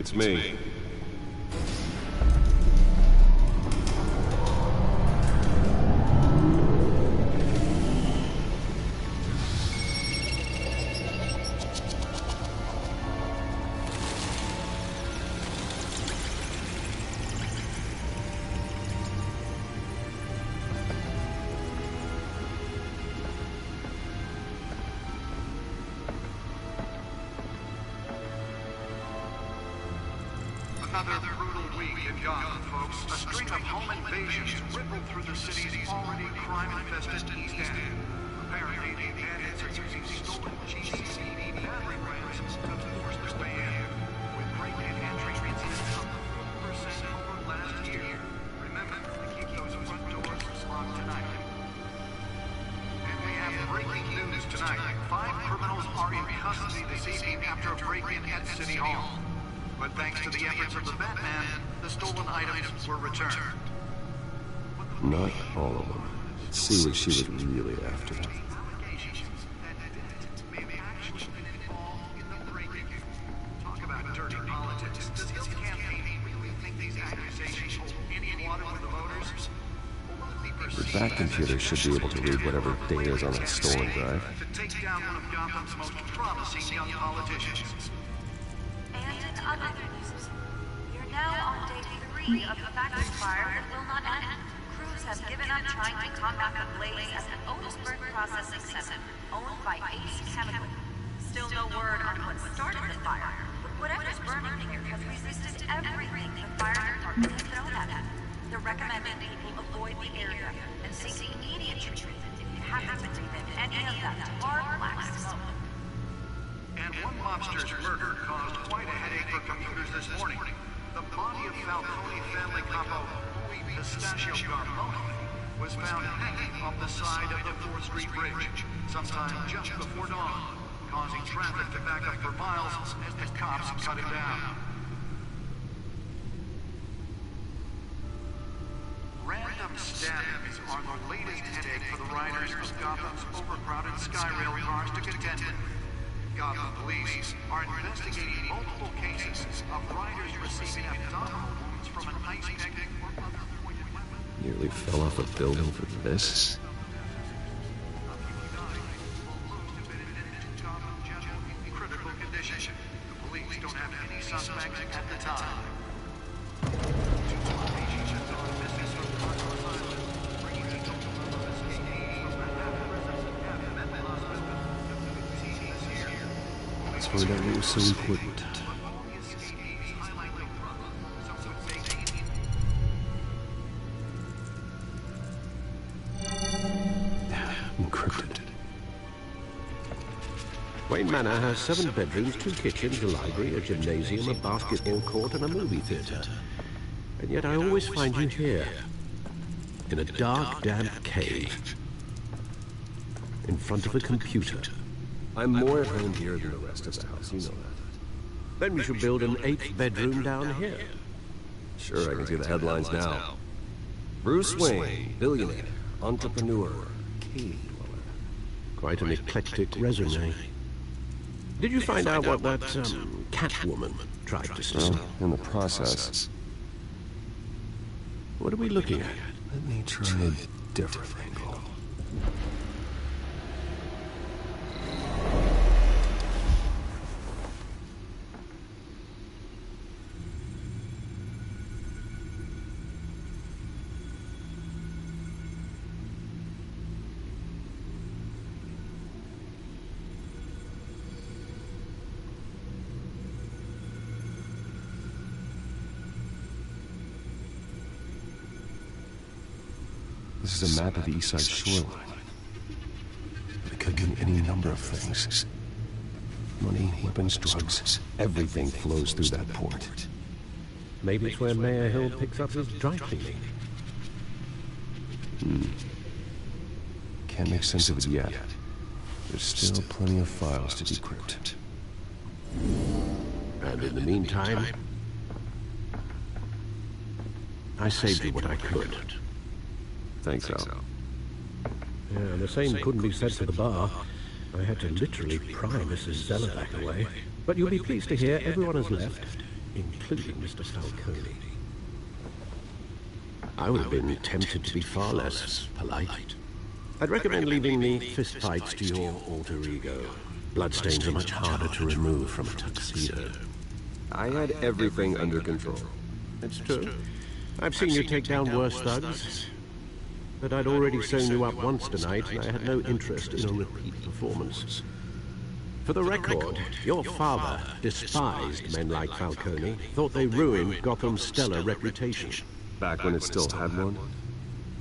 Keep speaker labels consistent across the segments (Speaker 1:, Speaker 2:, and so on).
Speaker 1: It's me.
Speaker 2: Another brutal week in Gotham, folks. A string of home invasions rippled through the city's already crime-infested East End. Apparently, the bandits are using stolen GCCD battery rams to force their way in. With break-in entry incidents up 4% over last year. Remember to keep those front doors locked tonight. And we have breaking news tonight. 5 criminals are in custody this evening after a break-in at City Hall. But thanks to the efforts of the Batman, the stolen items were returned.
Speaker 1: Not all of them. Let's see what she was really after.
Speaker 2: Talk about dirty politics. Does his campaign really think these accusations hold any water with the voters?
Speaker 1: The Bat computer should be able to read whatever data is on that stolen drive.
Speaker 2: To take down one of Gotham's most promising young politicians.
Speaker 3: Other news. You're now on day 3 of the factory fire that will not end. Crews have given up trying to combat the blaze at the Otisburg Processing Center, owned by Ace Chemical. Still no word on what started the fire, but whatever's burning here has resisted everything the fire department has thrown at it. They're recommending people avoid the area and seek immediate treatment if you happen to be within any of that tar black smoke.
Speaker 2: And one mobster's murder caused quite a headache for computers this morning. The body of Falcone family capo, Louis Pistachio Garmoni, was found hanging off the side of the 4th Street Bridge, sometime just before dawn, causing traffic to back up for miles as the cops cut him down. Random stabbings are the latest headache for the riders of Gotham's overcrowded Skyrail cars to contend with. Gotham police are investigating multiple cases of riders receiving abdominal wounds from an ice pick or other pointed weapon.
Speaker 1: Nearly fell off a building for this.
Speaker 2: Critical condition. The police don't have any suspects at the time.
Speaker 1: Let's find out what was so important. Encrypted.
Speaker 4: Wayne Manor has 7 bedrooms, 2 kitchens, a library, a gymnasium, a basketball court, and a movie theater. And yet I always find you here, in a dark, damp cave, in front of a computer.
Speaker 1: I'm more at home here than the rest of the house, you know that.
Speaker 4: Then we should build an 8th bedroom down here.
Speaker 1: Sure, I can see the headlines now. Bruce Wayne, billionaire, entrepreneur, cave dweller.
Speaker 4: Quite an eclectic resume. Did you find out what that, Catwoman tried to steal?
Speaker 1: Well, in the process.
Speaker 4: What are we looking at?
Speaker 1: Let me try a different angle. This is a map of the East Side shoreline. It could mean any number of things. Money, weapons, drugs, everything flows through that port.
Speaker 4: Maybe it's where Mayor Hill picks up his dry cleaning.
Speaker 1: Can't make sense of it yet. There's still plenty of files to decrypt.
Speaker 4: And in the meantime, I saved you what I could.
Speaker 1: Thanks, Al.
Speaker 4: Yeah, the same couldn't be said for the bar. I had to literally pry Mrs. Zellerback away. But you'll be pleased to hear everyone has left, including Mr. Falcone. I would have been tempted to be far less polite. I'd recommend leaving the fistfights to your alter ego. Bloodstains are much harder to remove from a tuxedo.
Speaker 1: I had everything under control.
Speaker 4: It's true. I've seen you take down worse thugs. But I'd already sewn you up once tonight, and I had no interest in a repeat performance. For the record, your father despised men like Falcone, thought they ruined Gotham's stellar reputation.
Speaker 1: Back when it still had one?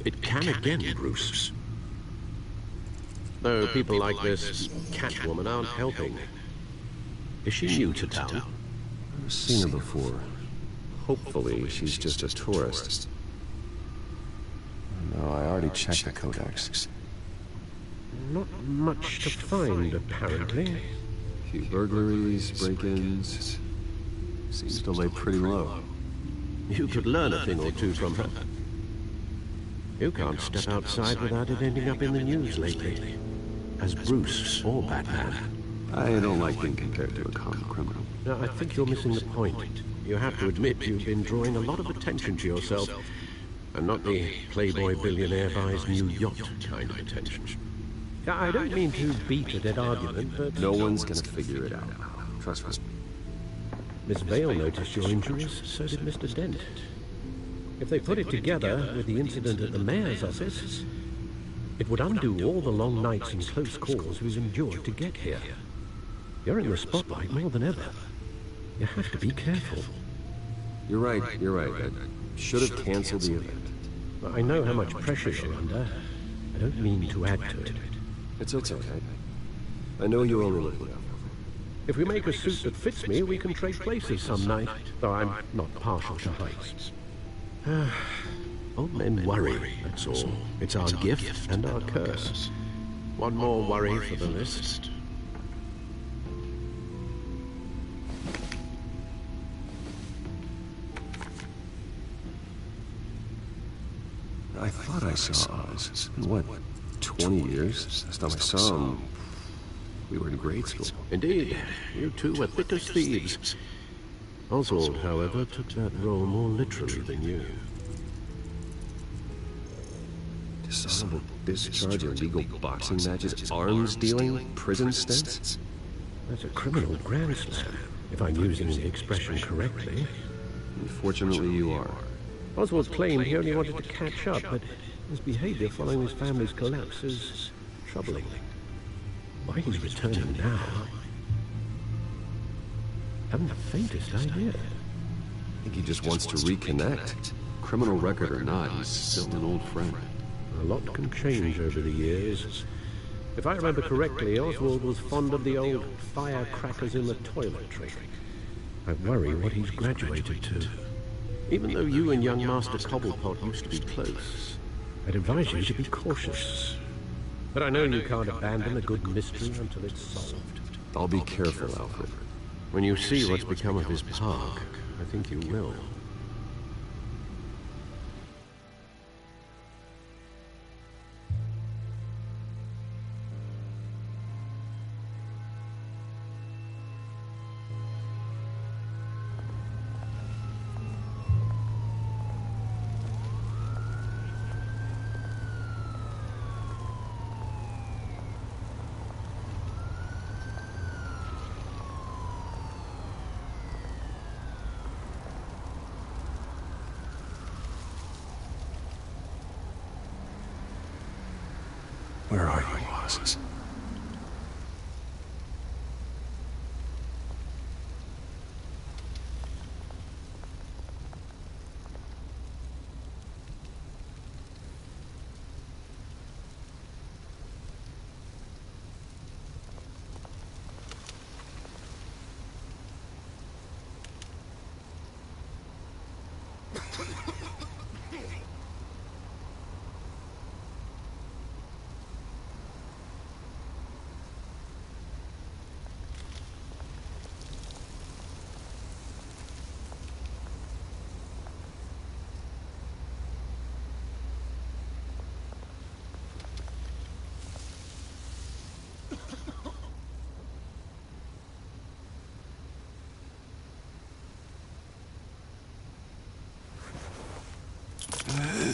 Speaker 4: It can again, Bruce. Though people like this Catwoman aren't helping. Is she new to town?
Speaker 1: I've seen her before. Hopefully, she's just a tourist. No, I already checked the codex.
Speaker 4: Not much to find, apparently.
Speaker 1: A few burglaries, break-ins. Seems to lay pretty low.
Speaker 4: You could learn a thing or two from her. You can't step outside without it ending up in the news lately. As Bruce or Batman.
Speaker 1: I don't like being compared to a common criminal.
Speaker 4: Now, I think you're missing the point. You have to admit you've been drawing a lot of attention to yourself, and not the playboy billionaire buys new yacht kind of attention. I don't mean to beat a dead argument, but...
Speaker 1: No one's gonna figure it out. Trust me.
Speaker 4: Miss Vale noticed your injuries, so did Mr. Dent. If they put it together with the incident at the mayor's office, it would undo all the long nights and close calls we've endured to get here. You're in the spotlight more than ever. You have to be careful.
Speaker 1: You're right. I should have canceled the event.
Speaker 4: I know how much pressure you're under. I don't mean to add to it.
Speaker 1: It's okay. I know you only look it up.
Speaker 4: If we make a suit that fits me, we can trade places some night, though I'm not partial to heights. Old men worry, that's all. It's our gift and our curse. One more worry for the list.
Speaker 1: I thought I saw Oz. It's been, what, 20 years? Last time I saw him, we were in grade school.
Speaker 4: Indeed, you two were thick as thieves. Oswald, however, took that role more literally than you.
Speaker 1: Dishonorable discharge, illegal boxing matches, arms dealing, prison stints?
Speaker 4: That's a criminal grand slam, if I'm using the expression correctly.
Speaker 1: Unfortunately, you are.
Speaker 4: Oswald claimed he only wanted to catch up, but his behavior following his family's collapse is troubling. Why he's returning now, I haven't the faintest idea.
Speaker 1: I think he just wants to reconnect. Criminal record or not, he's still an old friend.
Speaker 4: A lot can change over the years. If I remember correctly, Oswald was fond of the old firecrackers in the toilet trick. I worry what he's graduated to. Even though you and young Master Cobblepot used to be close, I'd advise you to be cautious. But I know you can't abandon a good mystery until it's solved.
Speaker 1: I'll be careful, Alfred.
Speaker 4: When you see what's become of his park, I think you will.
Speaker 1: Where are you, Oz?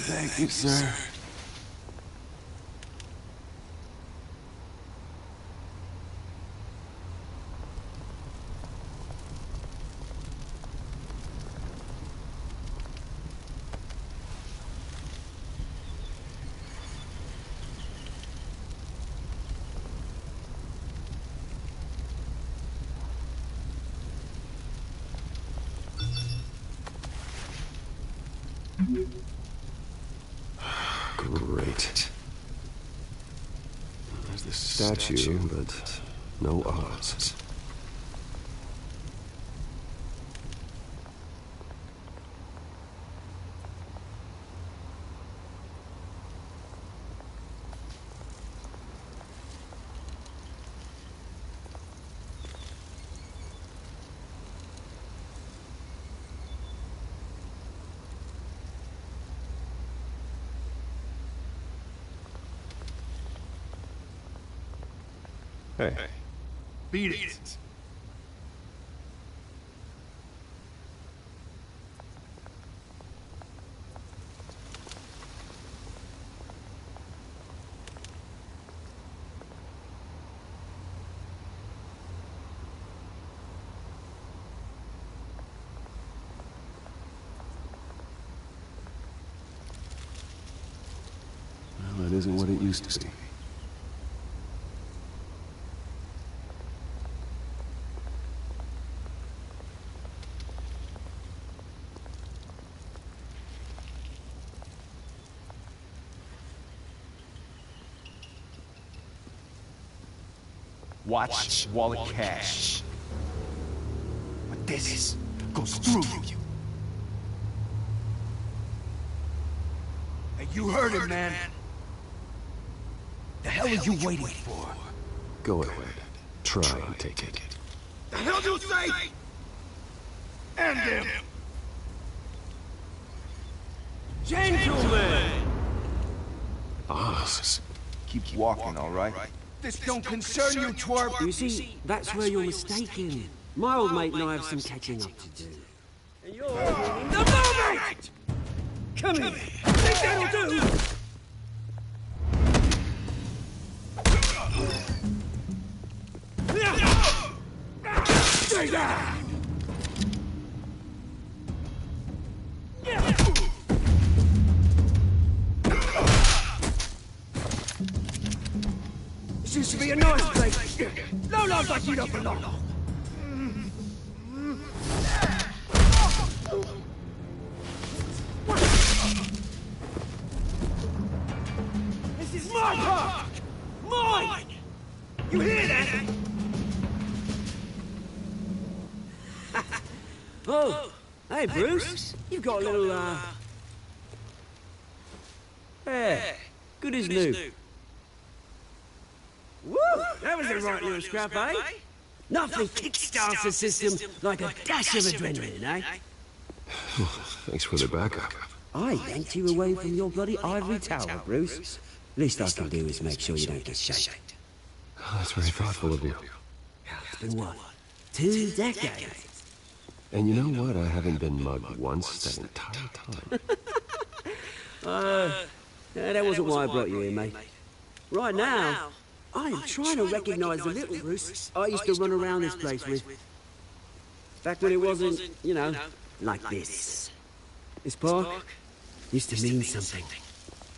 Speaker 1: Thank you, sir. Great. There's the statue, but no odds. Hey.
Speaker 2: Beat it.
Speaker 1: Well, that isn't what it used to be.
Speaker 2: Watch wallet cash. But this goes through you. Hey, you heard it, man. The hell are you waiting for?
Speaker 1: Go ahead. Try and take it.
Speaker 2: The hell do you say? End him.
Speaker 5: Gentlemen!
Speaker 1: Boss.
Speaker 2: Keep walking, all right? This don't concern you, twerp.
Speaker 5: You see, that's where you're mistaken. My old mate and I have some catching up to do. And you're ruining the moment! Come here! Think that'll do?
Speaker 2: Stay down!
Speaker 5: This used to be a nice place. No love like you don't belong. This is my park! Mine! You hear that? Oh, hey Bruce. You've got a little, Yeah, good as new. Woo! That was a right little scrap, eh? Nothing kickstarts the system like a dash of adrenaline, eh?
Speaker 1: Thanks for the backup.
Speaker 5: I yanked you away from your bloody ivory tower, Bruce. Least I can do is make sure you don't get shanked.
Speaker 1: Oh, that's very thoughtful of you.
Speaker 5: It's been what? 2 decades?
Speaker 1: And you know what? I haven't been mugged once that entire time.
Speaker 5: Yeah, that wasn't why I brought you here, mate. Right now, I am trying to recognize the little Bruce I used to run around this place with. Back when it wasn't, you know, like this. This park used to mean something.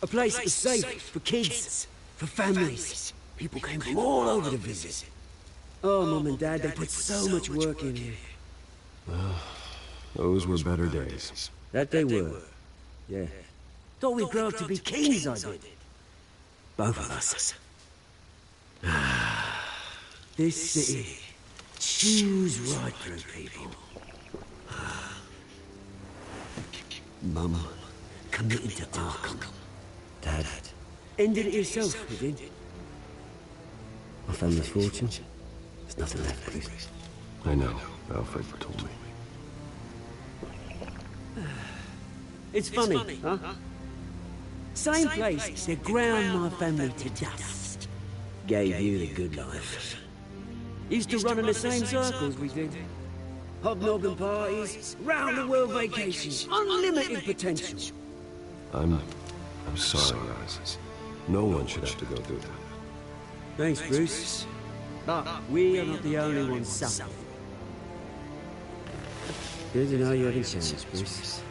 Speaker 5: A place that was safe for kids, for families. People came from all over to visit. Oh, Mum and Dad, they put so much work in here.
Speaker 1: Those were better days.
Speaker 5: That they were. Yeah. Thought we'd grow up to be kings, I did. Both of us. This city chews right through people. Mum committed to Arkham. Dad ended it yourself, you did. My family's fortune, there's nothing left, please.
Speaker 1: I know. Alfred told me.
Speaker 5: It's funny, huh? Same place that ground my family to dust. Gave you the good life. Used to run in the same circles we did. Hobnobbing parties, round-the-world vacations, unlimited potential.
Speaker 1: I'm I'm sorry, guys. No one should have to go through that.
Speaker 5: Thanks, Bruce. But we are not the only ones suffering. Good to know you haven't changed, Bruce.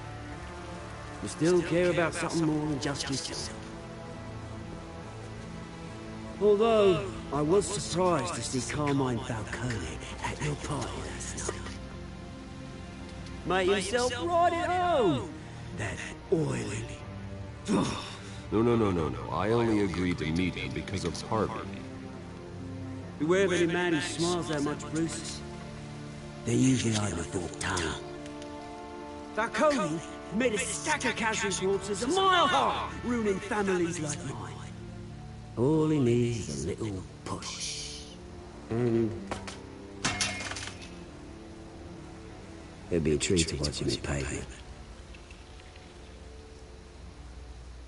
Speaker 5: You still care about something more than just yourself. Although, I was surprised to see Carmine Falcone at your party last night. Made himself right at home. That oily...
Speaker 1: No. I only agreed to meet him because of Harvey.
Speaker 5: Beware of any man who smiles that much, Bruce. They're usually hiding a forked tongue. Falcone made a stack of casual corpses a mile high, ruining families like mine. All he needs is a little push. And... it'd be a treat to watch him hit pavement.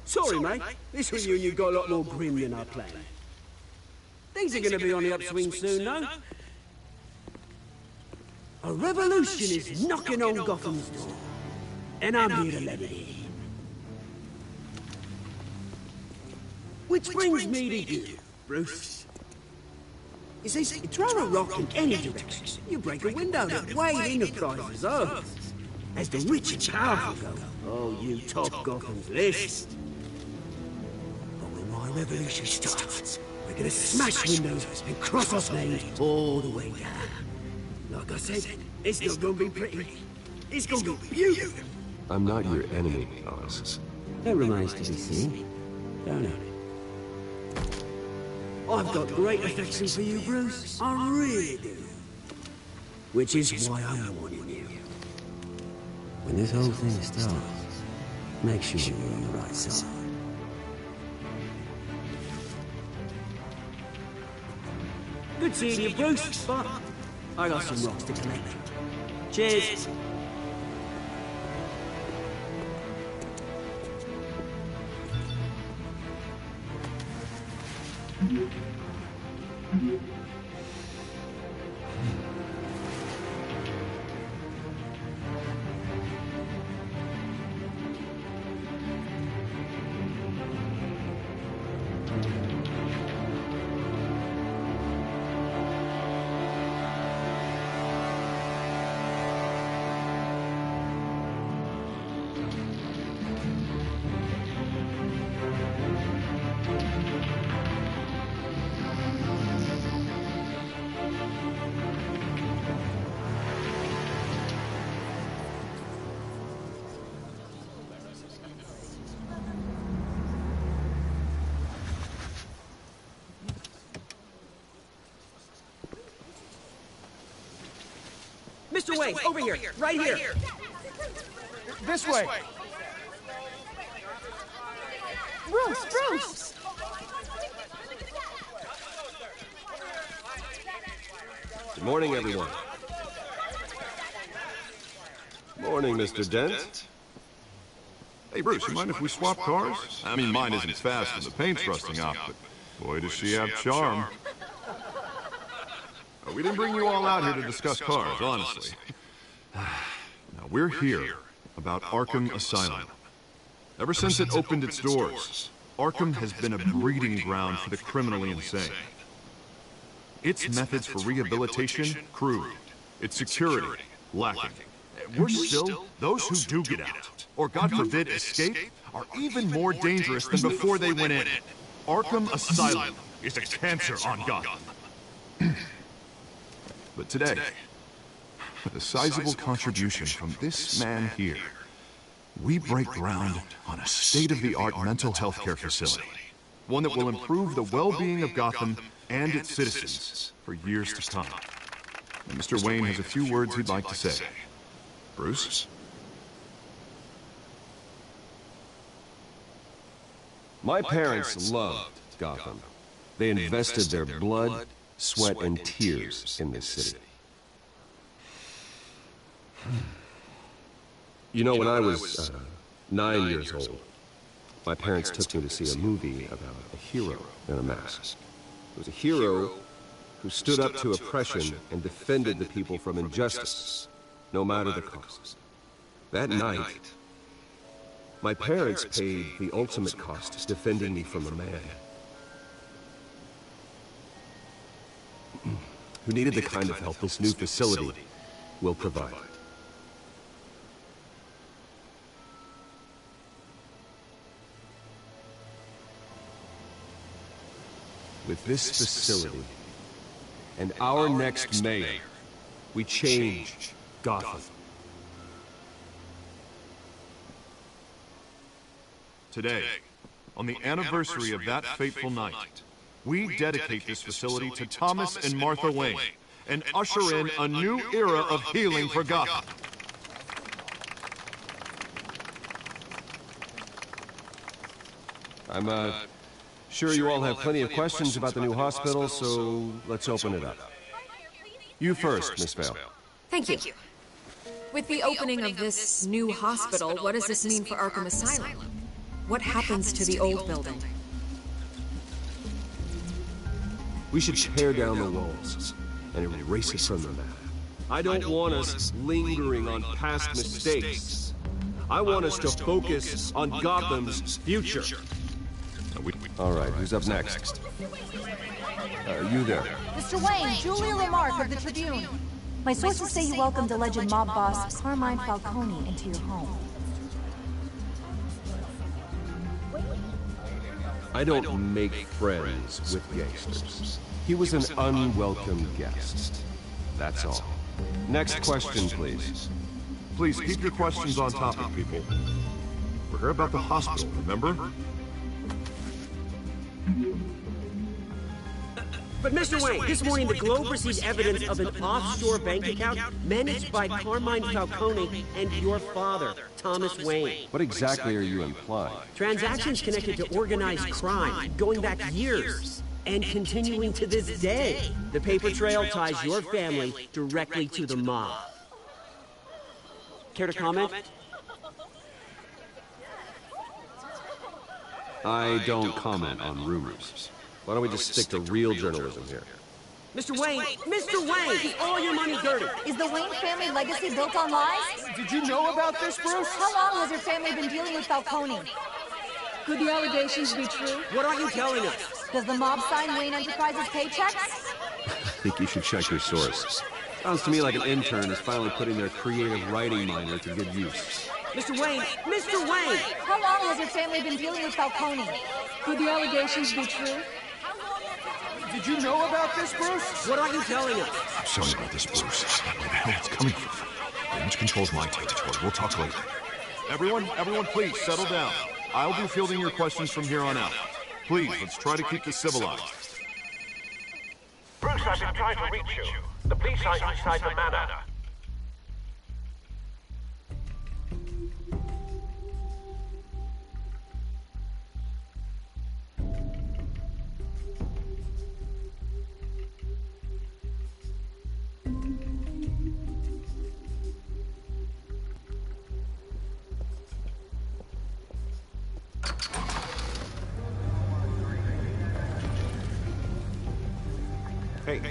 Speaker 5: Sorry, mate. This reunion got a lot more grim than I planned. Things are going to be on the upswing soon, though. A revolution is knocking on Gotham's door. And I'm here to let it in. Which brings me to you, Bruce. You see, you throw a rock in any direction, you break a window that way enterprises Earth. As the rich and powerful go, oh, you top Gotham's list. But when my revolution starts, we're gonna smash windows and cross off names all the way down. Like I said, it's not gonna be pretty. It's gonna be beautiful.
Speaker 1: I'm not your enemy, Oz.
Speaker 5: That remains to be seen, don't it? I've got great affection for you, Bruce. I really do. Which is why I'm warning you. When this whole thing starts, make sure you're on the right side. Good seeing you, Bruce, but I got some rocks to collect. Cheers. Mr. Wayne, over here, right here.
Speaker 6: This way.
Speaker 7: Bruce!
Speaker 1: Good morning, everyone. Morning, Mr. Dent.
Speaker 6: Hey, Bruce, you mind if we swap cars? I mean, mine isn't fast and the paint's rusting off, but boy, does she have charm. We didn't bring you all out here to discuss cars, honestly. Now, we're here about Arkham Asylum. Ever since it opened its doors, Arkham has been a breeding ground for the criminally insane. Its methods for rehabilitation, crude. Its security, lacking. Worse still, those who do get out, or God forbid escape, are even more dangerous than before they went in. Arkham Asylum is a cancer on Gotham. But today, with a sizable contribution from this man here, we break ground on a state-of-the-art mental health care facility. One that will improve the well-being of Gotham and its citizens for years to come. And Mr. Wayne has a few words he'd like to say. Bruce?
Speaker 1: My parents loved Gotham. They invested their blood, sweat, and tears in this city. You know, when I was 9 years old, my parents took me to see a movie about a hero in a mask. It was a hero who stood up to oppression and defended the people from injustice, no matter the cost. That night, My parents paid the ultimate cost defending me from a man who needed the kind of help this new facility will provide. With this facility and our next mayor, we change Gotham.
Speaker 6: Today, on the anniversary of that fateful night, we dedicate this facility to Thomas and Martha Wayne and usher in a new era of healing for Gotham.
Speaker 1: I'm sure you all have plenty of questions about the new hospital, so let's open it up. You first, Miss Vale.
Speaker 7: Thank you. With the opening of this new hospital, what does this mean for Arkham Asylum? What happens to the old building?
Speaker 1: We should tear down the walls and erase it from the map. I don't want us lingering on past mistakes. I want us to focus on Gotham's future. All right, who's up next? You there.
Speaker 8: Mr. Wayne, Julia Lamarck of the Tribune. My sources say you welcomed alleged mob boss Carmine Falcone into your home.
Speaker 1: I don't make friends with gangsters. He was an unwelcome guest. That's all. Next question, please.
Speaker 6: Please keep your questions on topic, people. We're here about the hospital, remember?
Speaker 5: But Mr. Wayne, this morning the Globe received evidence of an offshore bank account managed by Carmine Falcone and your father, Thomas Wayne.
Speaker 1: What exactly are you implying?
Speaker 5: Transactions connected to organized crime, going back years, and continuing to this day. The paper trail ties your family directly to the mob. Care to comment?
Speaker 1: I don't comment on rumors. Why don't we just stick to real journalism here?
Speaker 5: Mr. Wayne! Mr. Wayne! Is all your money dirty?
Speaker 8: Is the Wayne family legacy built on lies?
Speaker 9: Did you know about this, Bruce?
Speaker 8: How long has your family been dealing with Falcone?
Speaker 7: Could the allegations be true?
Speaker 5: What are you telling us?
Speaker 8: Does the mob sign Wayne Enterprises paychecks?
Speaker 1: I think you should check your source. Sounds to me like an intern is finally putting their creative writing minor to good use.
Speaker 5: Mr. Wayne! Mr. Wayne!
Speaker 8: How long has your family been dealing with Falcone?
Speaker 7: Could the allegations be true?
Speaker 9: Did you know about this, Bruce?
Speaker 5: What are you telling us?
Speaker 6: I'm sorry about this, Bruce. Where the hell it's coming from? Damage control's my territory. We'll talk later. Everyone, please, settle down. I'll be fielding your questions from here on out. Please, let's try to keep this civilized.
Speaker 10: Bruce, I've been trying to reach you. The police are inside the manor.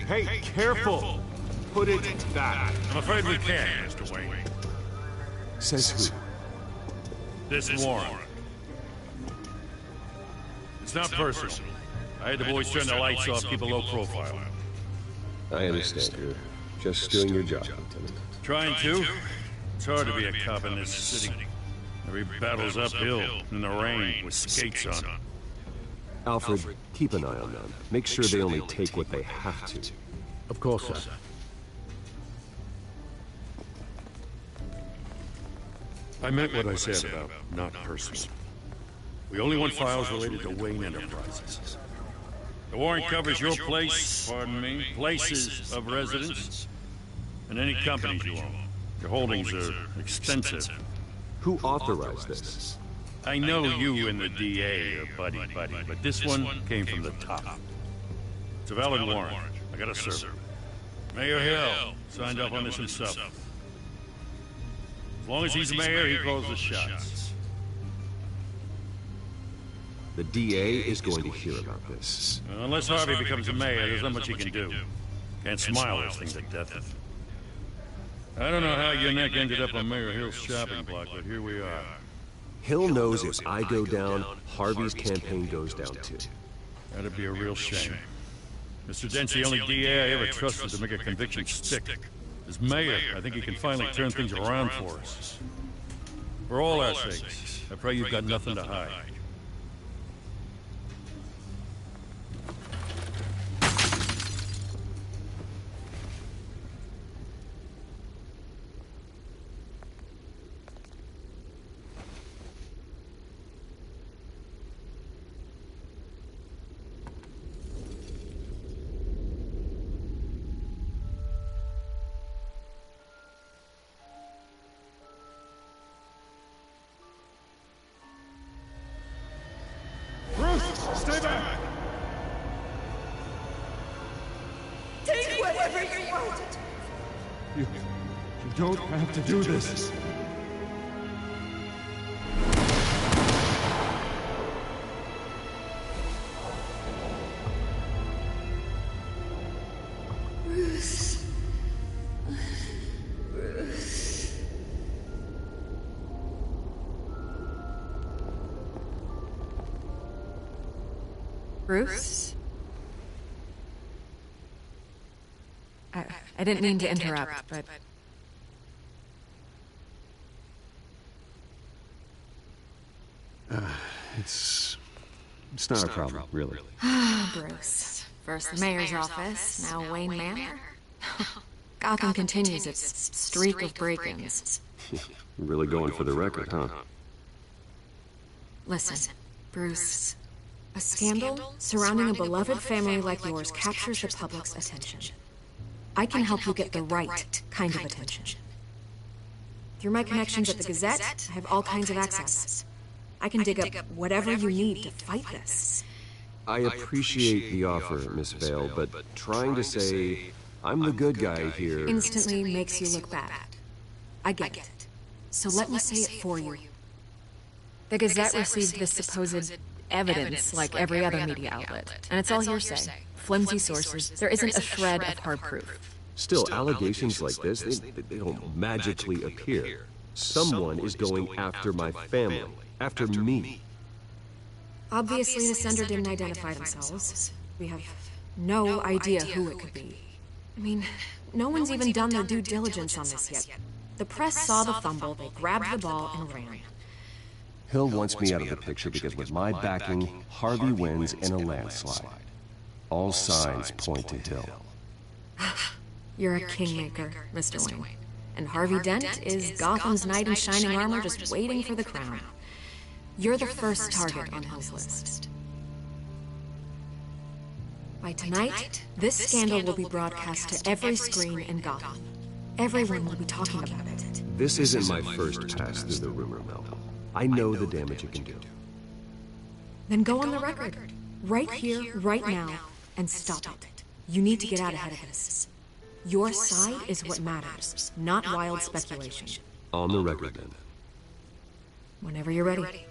Speaker 1: Hey, careful! Put it back.
Speaker 11: I'm afraid we can't, Mr. Wayne.
Speaker 1: Says who?
Speaker 11: This warrant. It's not personal. I had the boys turn the lights off, keep a low profile.
Speaker 1: I understand. You're just doing your job, Lieutenant.
Speaker 11: Trying to? It's hard to be a cop in this city. Every battle's uphill, in the rain, with skates on.
Speaker 1: Alfred, keep an eye on them. Make sure they only take what they have to.
Speaker 4: Of course, sir.
Speaker 11: I meant what I said about not personal. We only want files related to Wayne Enterprises. The warrant covers your place, pardon me, places of residence, and any companies you own. Your holdings are extensive.
Speaker 1: Who authorized this?
Speaker 11: I know you and the DA are buddy-buddy, but this one came from the top. It's a valid warrant. I gotta serve it. Mayor Hill signed up on this himself. As long as he's mayor, he calls the shots.
Speaker 1: The DA is going to hear about this.
Speaker 11: Unless Harvey becomes a mayor, there's not much he can do. Can't smile this thing to death. I don't know how your neck ended up on Mayor Hill's shopping block, but here we are.
Speaker 1: Hill knows if I go down, Harvey's campaign goes down too.
Speaker 11: That'd be a real shame. Mr. Dent's the only DA I ever trusted to make a conviction stick. As mayor, I think he can finally turn things around for us. For all our sakes, I pray you've got nothing to hide.
Speaker 9: Stay back!
Speaker 12: Take whatever you want!
Speaker 9: You don't have to do this.
Speaker 12: Bruce.
Speaker 7: Bruce? I didn't mean to interrupt, but...
Speaker 1: It's not a problem, really.
Speaker 7: Bruce. First the mayor's office, now Wayne Manor. Gotham continues its streak of break-ins.
Speaker 1: Really going for the record, huh?
Speaker 7: Listen, Bruce. A scandal surrounding a beloved family like yours captures the public's attention. I can help you get the right kind of attention. Through my connections at the Gazette, I have all kinds of access. I can dig up whatever you need to fight this.
Speaker 1: I appreciate the offer, Miss Vale, but trying to say I'm the good guy here
Speaker 7: instantly makes you look bad. I get it. So let me say it for you. The Gazette received this supposed evidence like every other media outlet, and it's all hearsay. Flimsy sources. There isn't a shred of hard proof.
Speaker 1: Still, allegations like this, they don't magically appear. Someone is going after my family, after me.
Speaker 7: Obviously, the sender didn't identify themselves. We have no idea who it could be. I mean, no one's even done their due diligence on this yet. The press saw the fumble, they grabbed the ball and ran.
Speaker 1: Hill wants me out of the picture because with my backing, Harvey wins in a landslide. All signs point to Hill.
Speaker 7: You're a kingmaker, Mr. Wayne. And Harvey Dent is Gotham's knight in shining armor just waiting for the crown. You're the first target on Hill's list. By tonight, this scandal will be broadcast to every screen in Gotham. Everyone will be talking about it.
Speaker 1: This isn't my first pass through the rumor mill. I know the damage it can do.
Speaker 7: Then go on the record. Right here, right now, and stop it. You need to get out ahead of this. Your side is what matters, not wild speculation.
Speaker 1: On the record, then.
Speaker 7: Whenever you're ready.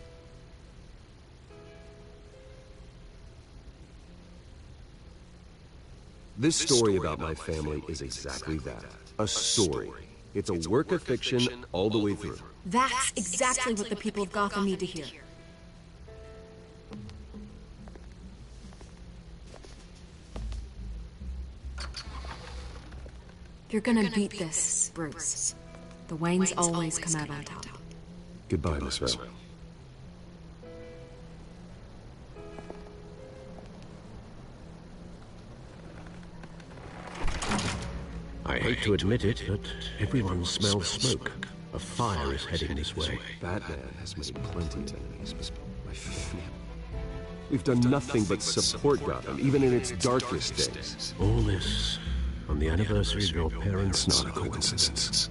Speaker 1: This story about my family is exactly that. A story. It's a work of fiction all the way through.
Speaker 7: That's exactly what the people of Gotham need to hear. You're gonna beat this, Bruce. The Waynes always come out on top.
Speaker 1: Goodbye, Miss Vale.
Speaker 4: I hate to admit it, but everyone smells smoke. A fire is heading this way.
Speaker 1: Batman has made plenty of enemies, but my family... We've done nothing but support Gotham, even in its darkest days.
Speaker 4: All this on the anniversary of your parents'
Speaker 1: It's not a coincidence.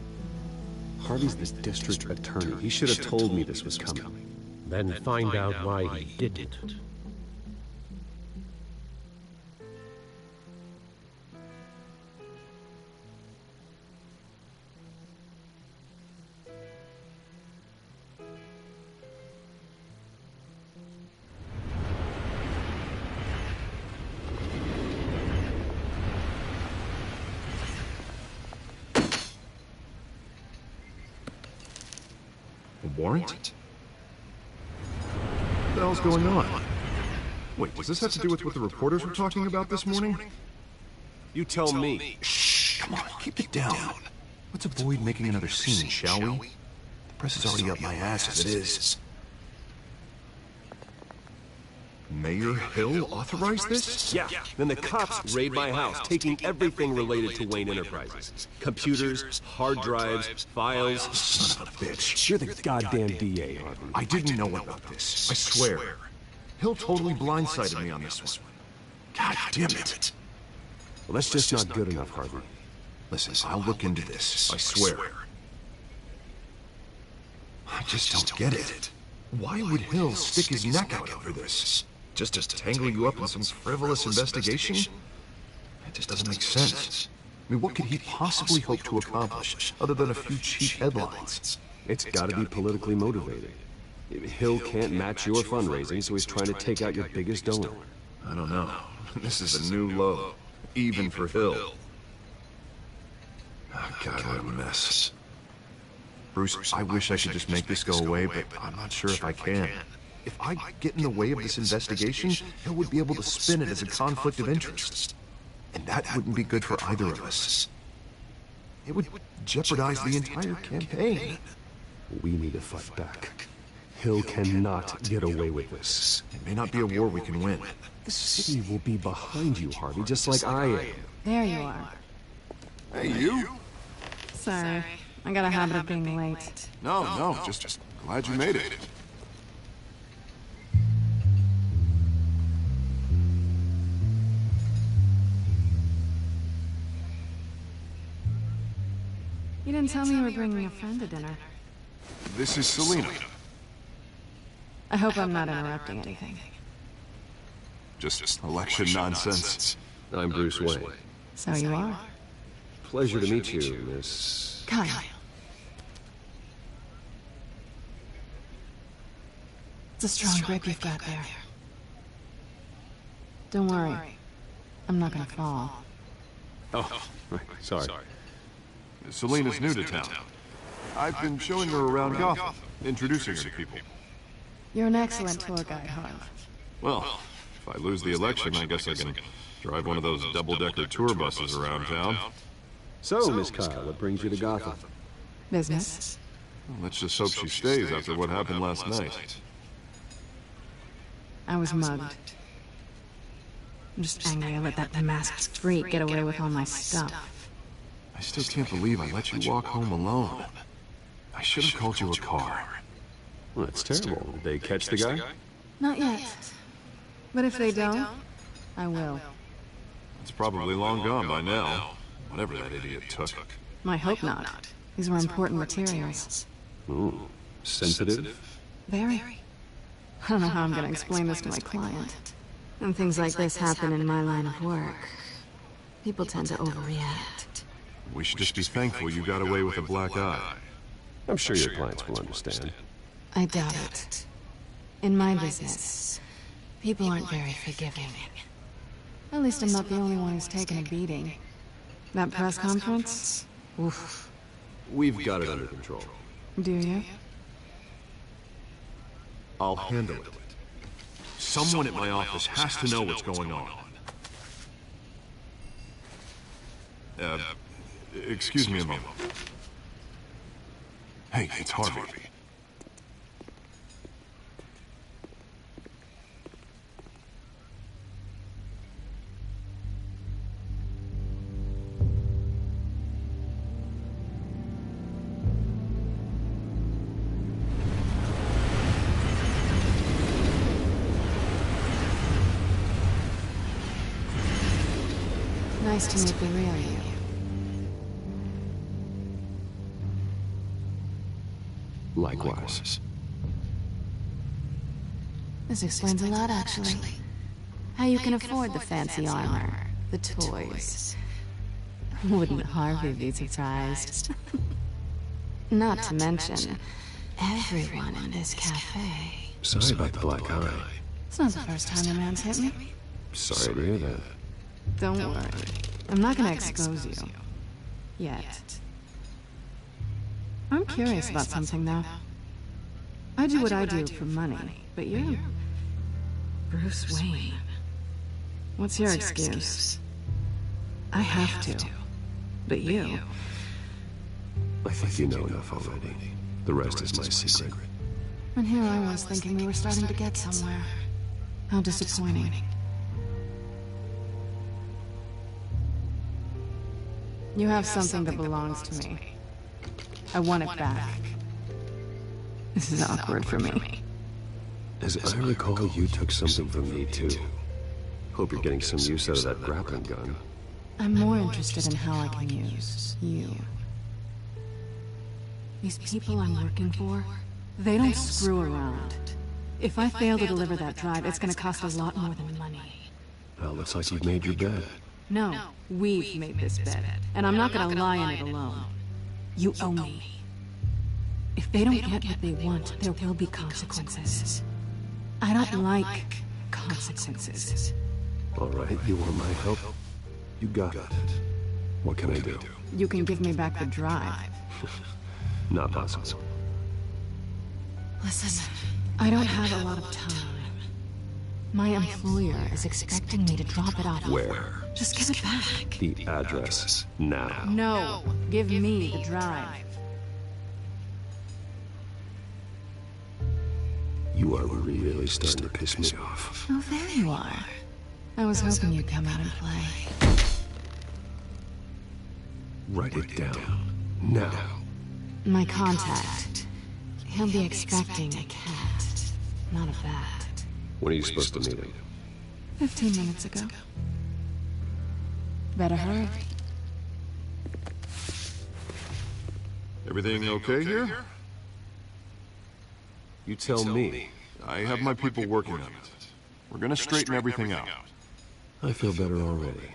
Speaker 1: Harvey's the district attorney. He should have told me this was coming.
Speaker 4: Then find out why he didn't.
Speaker 6: A warrant? the hell's going on? Wait, does this have to do with what the reporters were talking about this morning?
Speaker 1: You tell me.
Speaker 6: Shh, come on, keep it down. Let's avoid making another scene, shall we? The press is already up my ass as it is. Mayor Hill authorized this?
Speaker 1: Yeah, then the cops raid my house, taking everything related to Wayne Enterprises. Computers, hard drives, files.
Speaker 6: Son of a bitch.
Speaker 1: You're the goddamn DA, Harvey.
Speaker 6: I didn't know about this. I swear. Hill totally blindsided me on this one. God damn it.
Speaker 1: Well, that's just not good enough, Harvey.
Speaker 6: Listen, I'll look into this. I swear. I just don't get it. Why would Hill stick his neck out over this? Just to tangle you up in some frivolous investigation? It just doesn't make sense. I mean, what could he possibly hope to accomplish other than a few cheap headlines?
Speaker 1: It's gotta be politically motivated. Hill can't match your fundraising, so he's trying to take out your biggest donor.
Speaker 6: I don't know. This is a new low. Even for Hill. Oh, God, what a mess. Bruce, I wish I could just make this go away, but I'm not sure if I can. If I get in the way of this investigation, Hill would be able to spin it as a conflict of interest. And that wouldn't be good for either of us. It would jeopardize the entire campaign.
Speaker 1: We need to fight back. Hill cannot get away with this.
Speaker 6: It may not be a war we can win.
Speaker 1: The city will be behind you, Harvey, just like I am.
Speaker 13: There you are.
Speaker 6: Hey, you?
Speaker 13: Sorry. I got a habit of being late.
Speaker 6: No, just glad you made it.
Speaker 13: You didn't tell me you were bringing a friend to dinner.
Speaker 6: This is Selena.
Speaker 13: I hope I'm not interrupting anything.
Speaker 6: Just election nonsense.
Speaker 1: I'm Bruce Wayne.
Speaker 13: So you are.
Speaker 1: Pleasure to meet you, Miss...
Speaker 13: Kyle. It's a strong grip you've got there. Don't worry. I'm not gonna fall.
Speaker 1: Oh, right, sorry.
Speaker 6: Selena's new to town. I've been showing her around Gotham, introducing her to people.
Speaker 13: You're an excellent tour guide, Harv.
Speaker 6: Well, if I lose the election, I guess I can drive one of those double-decker tour buses around town.
Speaker 1: So, Miss Kyle, what brings you to Gotham?
Speaker 13: Business.
Speaker 6: Well, let's just hope she stays after what happened last night.
Speaker 13: I was mugged. I'm just angry I let that masked freak get away with all my stuff.
Speaker 6: I still can't believe I let you walk home alone. I should have called you a car.
Speaker 1: Well, that's terrible. Did they catch the guy?
Speaker 13: Not yet. But if they don't, I will.
Speaker 6: It's probably long gone by now. Whatever that idiot took.
Speaker 13: I hope not. These were important materials.
Speaker 1: Ooh, sensitive?
Speaker 13: Very. I don't know how I'm gonna explain this to my client. When things like this happen in my line of work, people tend to overreact.
Speaker 6: We should just be thankful you got away with a black eye.
Speaker 1: I'm sure your clients will understand.
Speaker 13: I doubt it. In my business, people aren't very forgiving. At least I'm not the only one who's taken a beating. That press conference? Oof.
Speaker 1: We've got it under control.
Speaker 13: Do you?
Speaker 6: I'll handle it. Someone at my office has to know what's going on. Excuse me a moment. Hey, it's Harvey.
Speaker 13: Nice to meet the real you.
Speaker 1: Likewise.
Speaker 13: This explains a lot, actually. How you can afford the fancy armor, the toys. Wouldn't Harvey be surprised? Not to mention, everyone in this cafe.
Speaker 1: Sorry about the black eye.
Speaker 13: It's not the first time a man's hit me.
Speaker 1: Sorry to hear that.
Speaker 13: Don't worry. I'm not gonna expose you. Yet. I'm curious about something, though. I do what I do for money, but you're
Speaker 14: Bruce Wayne. What's your excuse? I have to. But you...
Speaker 1: I think you know enough already. The rest is my secret.
Speaker 14: And here I was thinking we were starting to get somewhere. How disappointing. You have something that belongs to me. I want it back. This is awkward for me.
Speaker 1: As I recall, you took something from me, too. Hope you're getting some use out of that grappling gun.
Speaker 14: I'm more interested in how I can use you. These people I'm working for, they don't screw around. If I fail to deliver that drive, it's gonna cost a lot more than money.
Speaker 1: Well, looks like you've made your bed.
Speaker 14: No, we've made this bed, and I'm not gonna lie in it alone. You owe me. If they don't get what they want, there will be consequences. I don't like consequences.
Speaker 1: All right, you want my help? You got it. What can I do?
Speaker 14: You can give me back the drive.
Speaker 1: Not possible.
Speaker 14: Listen, I don't have a lot of time. My employer is expecting me to drop it off.
Speaker 1: Where?
Speaker 14: Just give it back.
Speaker 1: The address, now.
Speaker 14: No, give me the drive.
Speaker 1: You are really starting to piss me off.
Speaker 14: Oh, there you are. I was hoping you'd come out and play.
Speaker 1: Write it down. Now.
Speaker 14: My contact. He'll be expecting a cat, not a bat.
Speaker 1: When are you supposed to meet him?
Speaker 14: 15 minutes ago. Better hurry.
Speaker 6: Everything okay here?
Speaker 1: You tell me.
Speaker 6: I have my people working on it. We're gonna straighten everything out.
Speaker 1: I feel better already.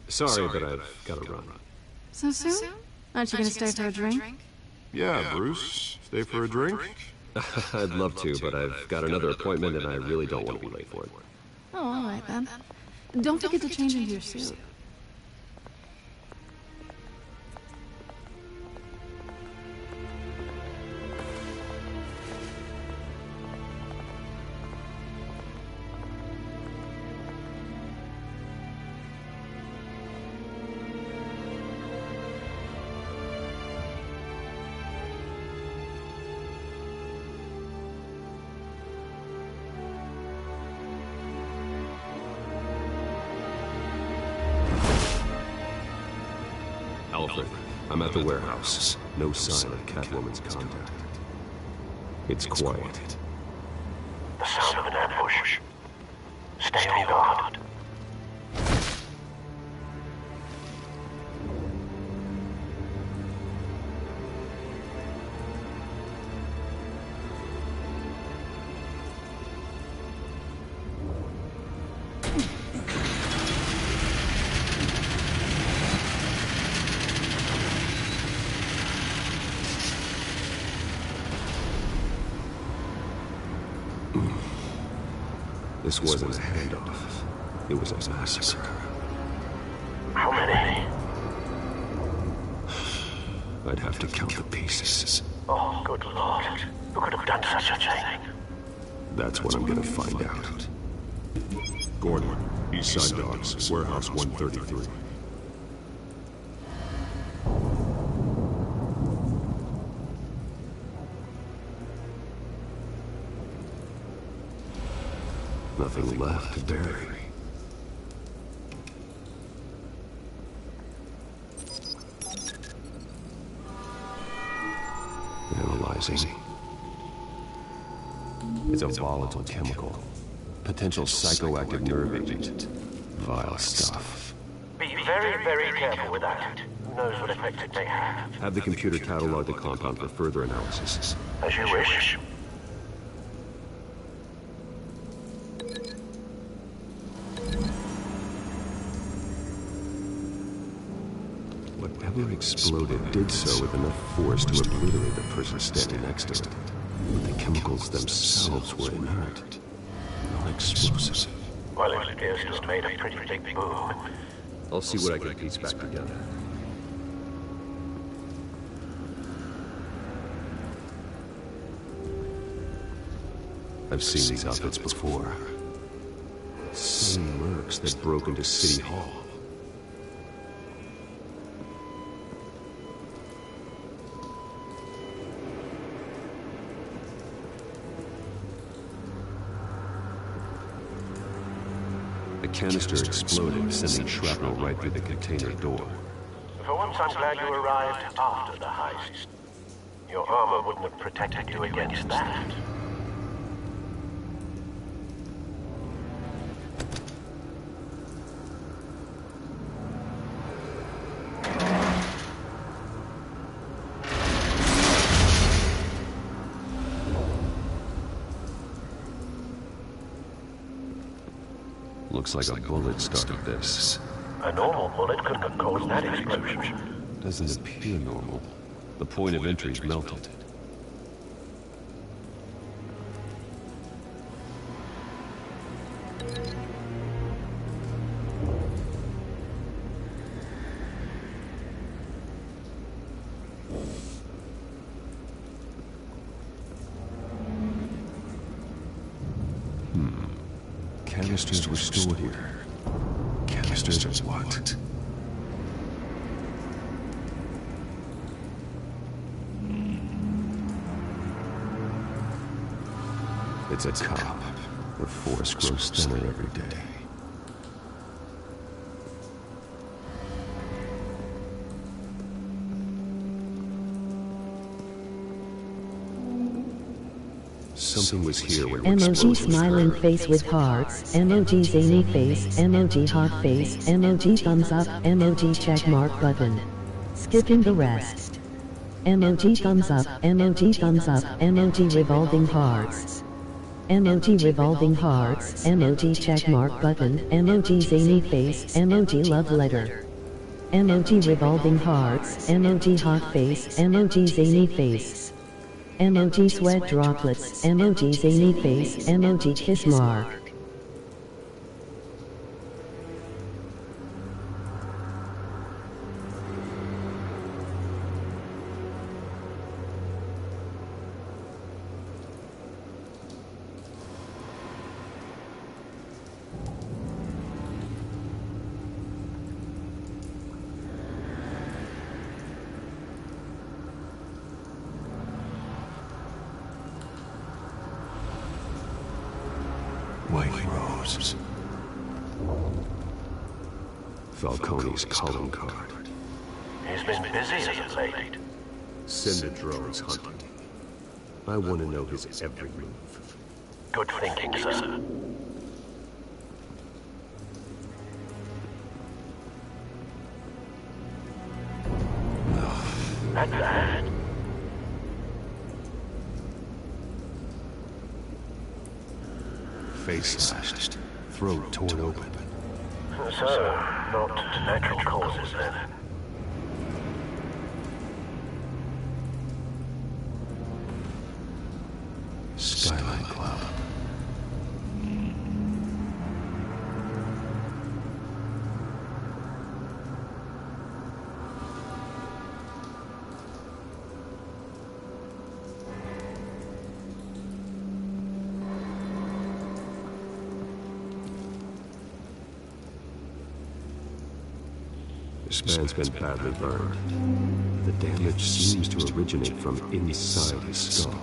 Speaker 1: Sorry, but I've got to run.
Speaker 14: So soon? Aren't you gonna stay for a drink?
Speaker 6: Yeah, Bruce. Stay for a drink?
Speaker 1: I'd love to, but I've got another appointment and I really don't want to be late for it.
Speaker 14: Oh, all right then. Don't forget to change into your suit.
Speaker 1: Alfred, I'm at the warehouse. No sign of Catwoman's contact. It's quiet.
Speaker 10: The sound of an ambush. Stay on guard.
Speaker 1: This wasn't a handoff. It was a massacre.
Speaker 10: How many?
Speaker 1: I'd have to count the pieces.
Speaker 10: Oh, good Lord. Who could have done such a thing?
Speaker 1: That's what I'm gonna find out. Gordon, Eastside Dogs, Warehouse 133. Nothing left to bury. Analyzing. It's a volatile chemical. Potential psychoactive nerve agent. Vile stuff.
Speaker 10: Be very, very careful with that. Who knows what effect it may have.
Speaker 1: Have the computer catalog the compound for further analysis.
Speaker 10: As you wish.
Speaker 1: Whatever exploded did so with enough force to obliterate the person standing next to it. But the chemicals themselves were inert, non-explosive.
Speaker 10: Well, it appears to have made a pretty big boom.
Speaker 1: I'll see what I can piece back together. I've seen these outfits before. Same mercs that broke into City Hall. The canister exploded, sending shrapnel right through the container door.
Speaker 10: For once, I'm glad you arrived after the heist. Your armor wouldn't have protected you against that.
Speaker 1: Looks like a bullet started this.
Speaker 10: A normal bullet couldn't have caused that explosion.
Speaker 1: Doesn't appear normal. The point of entry's melted. Canisters were stored here. Canisters of what? It's a cop. The force grows thinner every day. Something was here when
Speaker 15: MOG smiling face with hearts, MOG zany face, MOG hot face, MOG thumbs up, MOG check mark button. Skipping the rest. MOG thumbs up, MOG thumbs up, MOG revolving hearts. MOG revolving hearts, MOG check mark button, MOG zany face, MOG love letter. MOG revolving hearts, MOG hot face, MOG zany face. MOG sweat droplets, MOG zany face, MOG kiss mark.
Speaker 1: White Rose. Falcone's calling card.
Speaker 10: He's been busy as of late.
Speaker 1: Send the drones hunting. I want to know his every move.
Speaker 10: Good thinking, sir. That's that.
Speaker 1: Face slashed, throat torn open.
Speaker 10: So, not natural causes then.
Speaker 1: Skyline Club. This man's been badly burned. The damage seems to originate from inside his skull.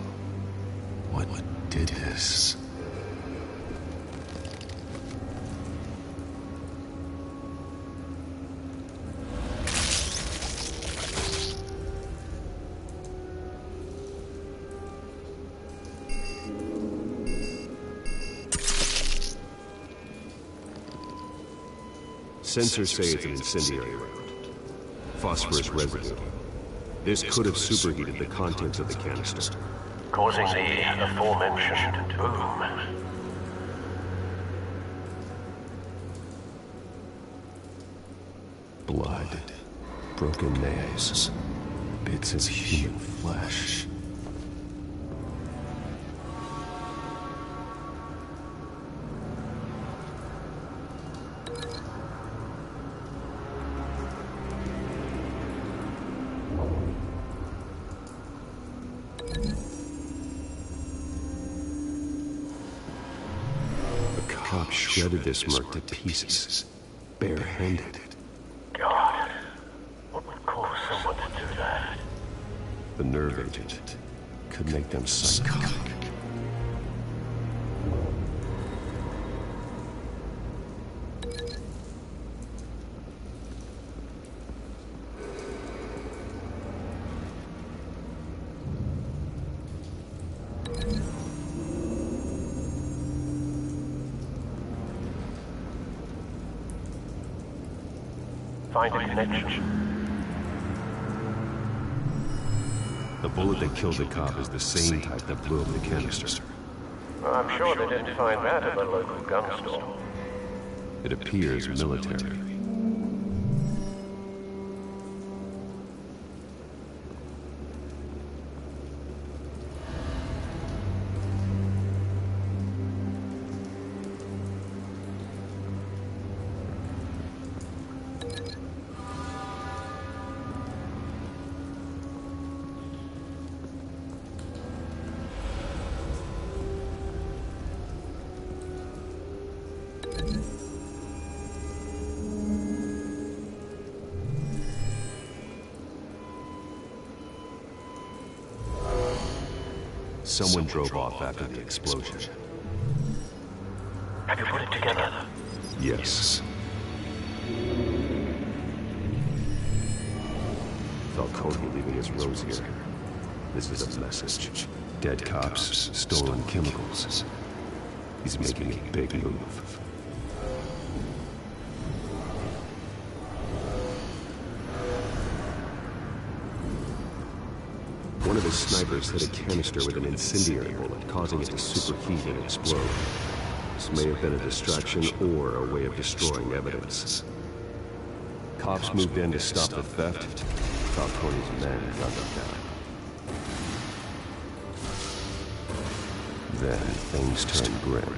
Speaker 1: What did this? Sensors say it's an incendiary round. Phosphorus residue. This could have superheated the contents of the canister,
Speaker 10: causing the aforementioned boom.
Speaker 1: Blood, broken nails, bits of human flesh. shredded this merc to pieces, barehanded.
Speaker 10: God, what would cause someone to do that?
Speaker 1: The nerve agent could make them psychotic.
Speaker 10: Find a connection.
Speaker 1: The bullet that killed the cop is the same type that blew up the canister.
Speaker 10: Well, I'm sure they didn't find that at the local gun store.
Speaker 1: It appears military. Someone drove off after the explosion.
Speaker 10: Have you put it together?
Speaker 1: Yes. Falcone leaving his rose here. This is a message. Dead cops, stolen chemicals. He's making a big move. One of his snipers hit a canister with an incendiary bullet, causing it to superheat and explode. This may have been a distraction or a way of destroying evidence. Cops moved in to stop the theft. Falcone's men gunned them down. Then things turned grim.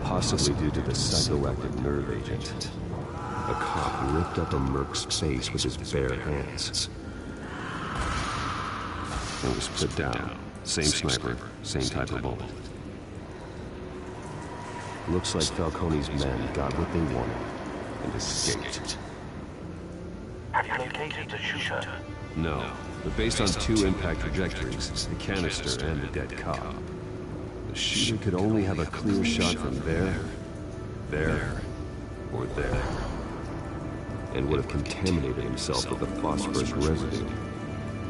Speaker 1: Possibly due to the psychoactive nerve agent. A cop ripped up a merc's face with his bare hands. It was put down. Same sniper, same type of bullet. Looks like Falcone's men got what they wanted and escaped.
Speaker 10: Have you located the shooter?
Speaker 1: No, but based on two impact trajectories, the canister and the dead cop, the shooter could only have a clear shot from there, or there, and would have contaminated himself with the phosphorus residue.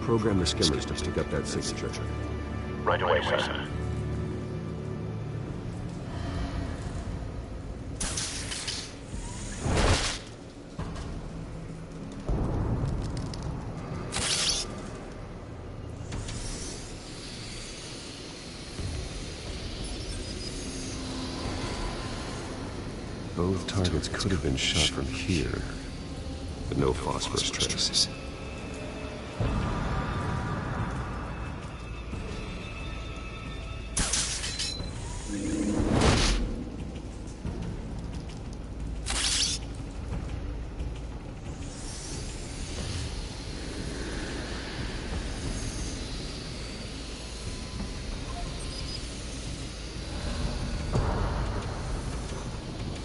Speaker 1: Program the skimmers to pick up that signature.
Speaker 10: Right away, sir.
Speaker 1: Both targets could have been shot from here, but no phosphorus trace.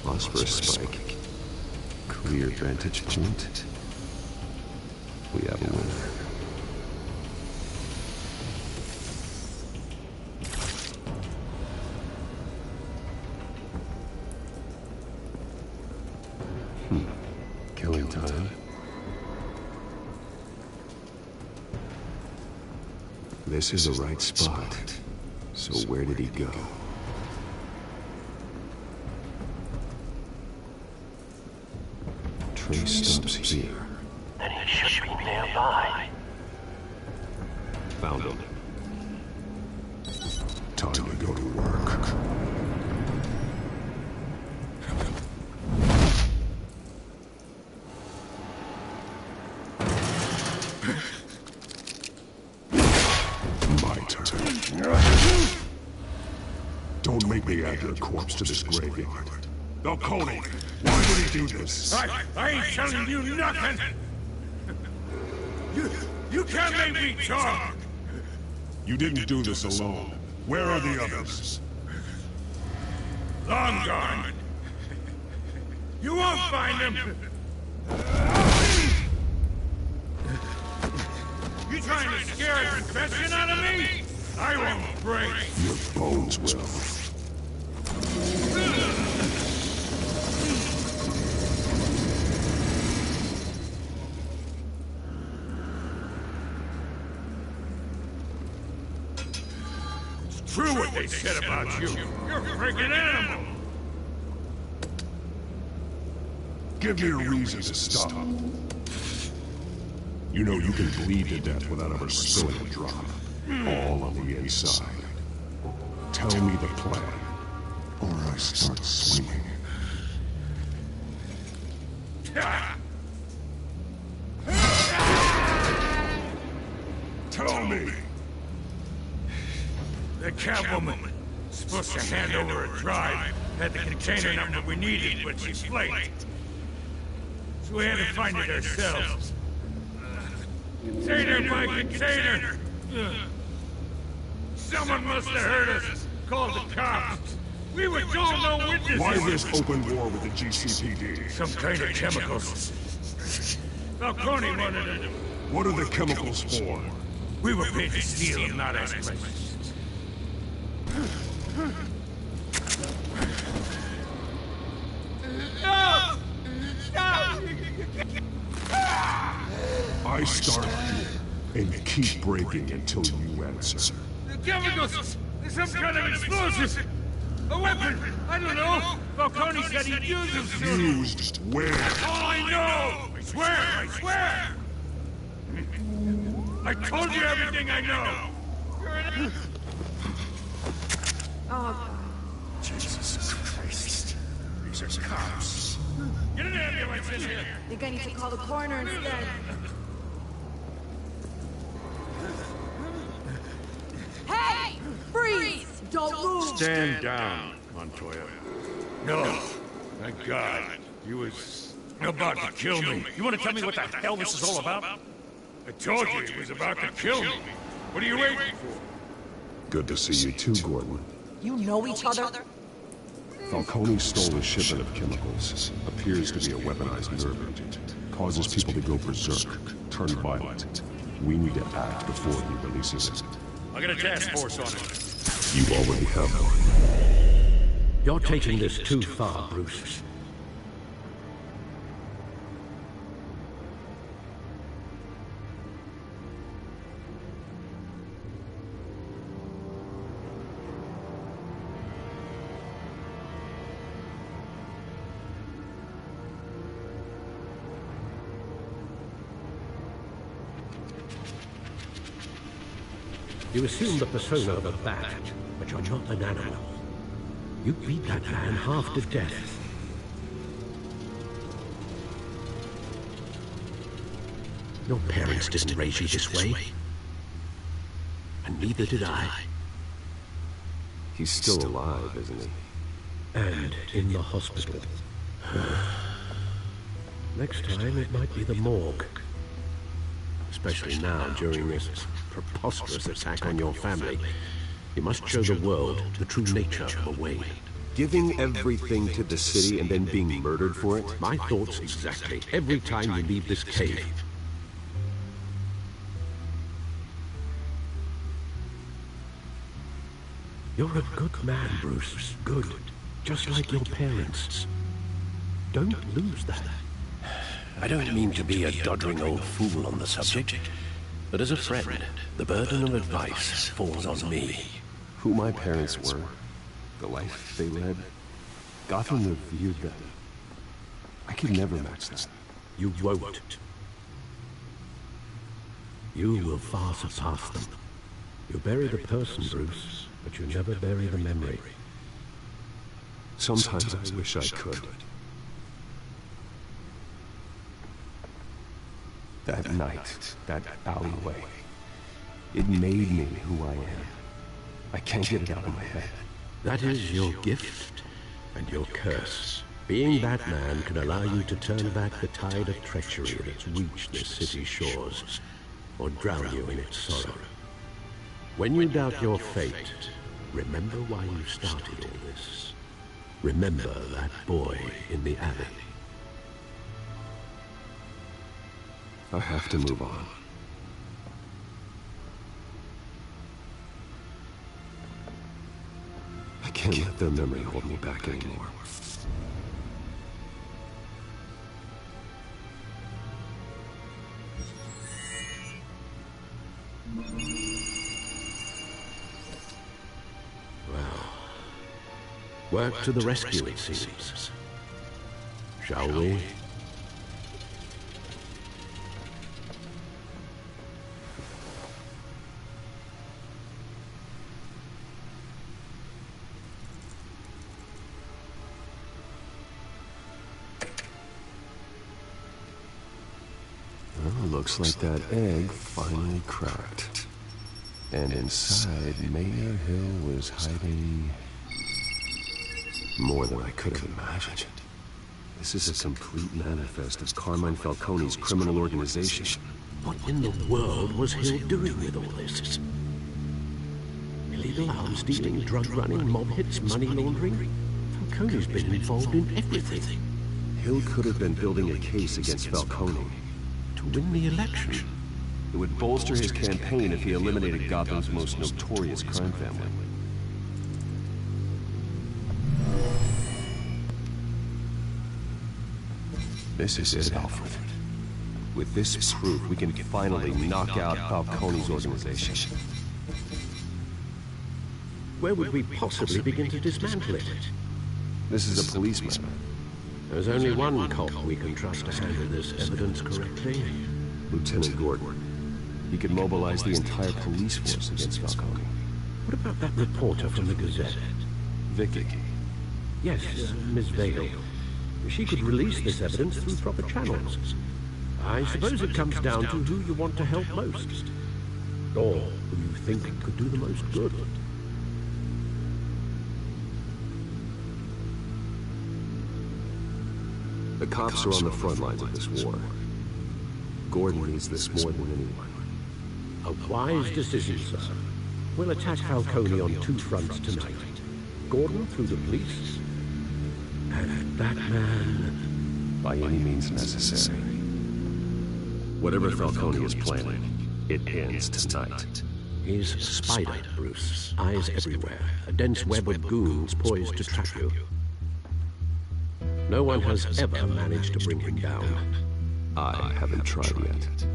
Speaker 1: Phosphorus spike. Clear vantage point. We have a winner. Killing time. This is the right spot. So where did he go? Trace stops here.
Speaker 10: Then he should be nearby.
Speaker 1: Found him.
Speaker 16: Time to go to work. My turn. Don't make me add your corpse to this graveyard. Falcone, why would he do this?
Speaker 11: I ain't telling you nothing! You can't make me talk!
Speaker 16: You didn't do this alone. Where are the others?
Speaker 11: Long gone. You won't find him! You trying to scare a confession out of me? I won't break.
Speaker 16: Your bones will.
Speaker 11: It's true what they said about you. You're a freaking animal.
Speaker 16: Give me a reason to stop. You know you can bleed to death without ever spilling a drop. All on the inside. Tell me the plan, or I start swinging. Tell me!
Speaker 11: The Catwoman was supposed to hand over a drive, had the container number we needed, but she flaked. So we had to find it ourselves. Container by container! Someone must have heard us, called the cops. We were told no witnesses.
Speaker 16: Why this open war with the GCPD?
Speaker 11: Some kind of chemicals. Falcone wanted to...
Speaker 16: What are the chemicals for?
Speaker 11: We were paid to steal and not ask questions. No! No!
Speaker 16: I start here and keep breaking until you answer.
Speaker 11: The chemicals! There's some kind of explosive! A weapon! I don't know! Falcone said he'd use them soon!
Speaker 16: Used where?
Speaker 11: All I know! I swear! I swear! I told you everything I know! You're an...
Speaker 8: Oh,
Speaker 11: Jesus Christ. These are cops. Get an ambulance in here!
Speaker 8: I think I need to call the coroner instead. Hey! Freeze! Don't move!
Speaker 11: Stand down, Montoya. No. Thank God. He was about to kill me. You want to tell me what the hell this is all about? I told you he was about to kill me. What are you waiting for?
Speaker 16: Good to see you too, Gordon.
Speaker 8: You know each other?
Speaker 16: Falcone stole a shipment of chemicals. Appears to be a weaponized nerve agent. Causes people to go berserk, turn violent. We need to act before he releases it.
Speaker 11: I got a task force on it.
Speaker 16: You already have one.
Speaker 4: You're taking this too far, Bruce. You assume the persona of a bat, but you're not an animal. You beat that man half to death. Your parents didn't raise you this way. And neither did I.
Speaker 1: He's still alive, isn't he?
Speaker 4: And in the hospital. Next time, it might be the morgue. Especially now, during this preposterous attack on your family. You must show the world the true nature of a Wayne.
Speaker 1: Giving everything to the city and then being murdered for it?
Speaker 4: My thoughts exactly. Every time you leave this cave. You're a good man, Bruce. Good. Just like your parents. Don't lose that.
Speaker 17: I don't mean to be a doddering old fool on the subject, but as a friend, the burden of advice falls on me.
Speaker 1: Who my parents were, the life they led, Gotham revered them. I could never match that.
Speaker 4: You won't. You will far surpass them. You bury the person, Bruce, but you never bury the memory.
Speaker 1: Sometimes I wish I could. That night, that alleyway, it made me who I am. I can't get it out of my head.
Speaker 4: That is your gift and your curse. Being Batman can allow you to turn back the tide of treachery that's reached this city's shores, or drown you in its sorrow. When you doubt your fate, remember why you started all this. Remember that boy in the alley.
Speaker 1: I have to move on. I can't let their memory hold me back anymore.
Speaker 4: Work to the rescue, it seems. Shall we?
Speaker 1: Well, looks like that egg finally cracked. And inside, Mayor Hill was hiding... more than I could have imagined. This is a complete manifest of Carmine Falcone's criminal organization.
Speaker 4: What in the world was Hill doing with all this? Illegal arms dealing, drug running, mob hits, money laundering? Falcone's been involved in everything.
Speaker 1: Hill could have been building a case against Falcone.
Speaker 4: To win the election?
Speaker 1: It would bolster his campaign if he eliminated Gotham's most notorious crime family. This is it, Alfred. With this proof, we can finally knock out Falcone's organization.
Speaker 4: Where would we possibly begin to dismantle it?
Speaker 1: This is a policeman.
Speaker 4: There's only one cop we can trust to handle this evidence correctly.
Speaker 1: Lieutenant Gordon. He could mobilize the entire police force against Falcone.
Speaker 4: What about that reporter from the Gazette?
Speaker 1: Vicky.
Speaker 4: Yes, Miss Vale. She could release this evidence through proper channels. I suppose it comes down to who you want to help most. Or who you think could do the most good.
Speaker 1: The cops are on the front lines of this war. Gordon needs this more than anyone.
Speaker 4: A wise decision, sir. We'll attack Falcone on two fronts tonight. Gordon through the police, and Batman...
Speaker 1: by any means necessary. Whatever Falcone is planning, it ends tonight.
Speaker 4: He's Spider, Bruce. Eyes everywhere. A dense web of goons poised to trap you. No one has ever managed to bring him down.
Speaker 1: I haven't tried yet.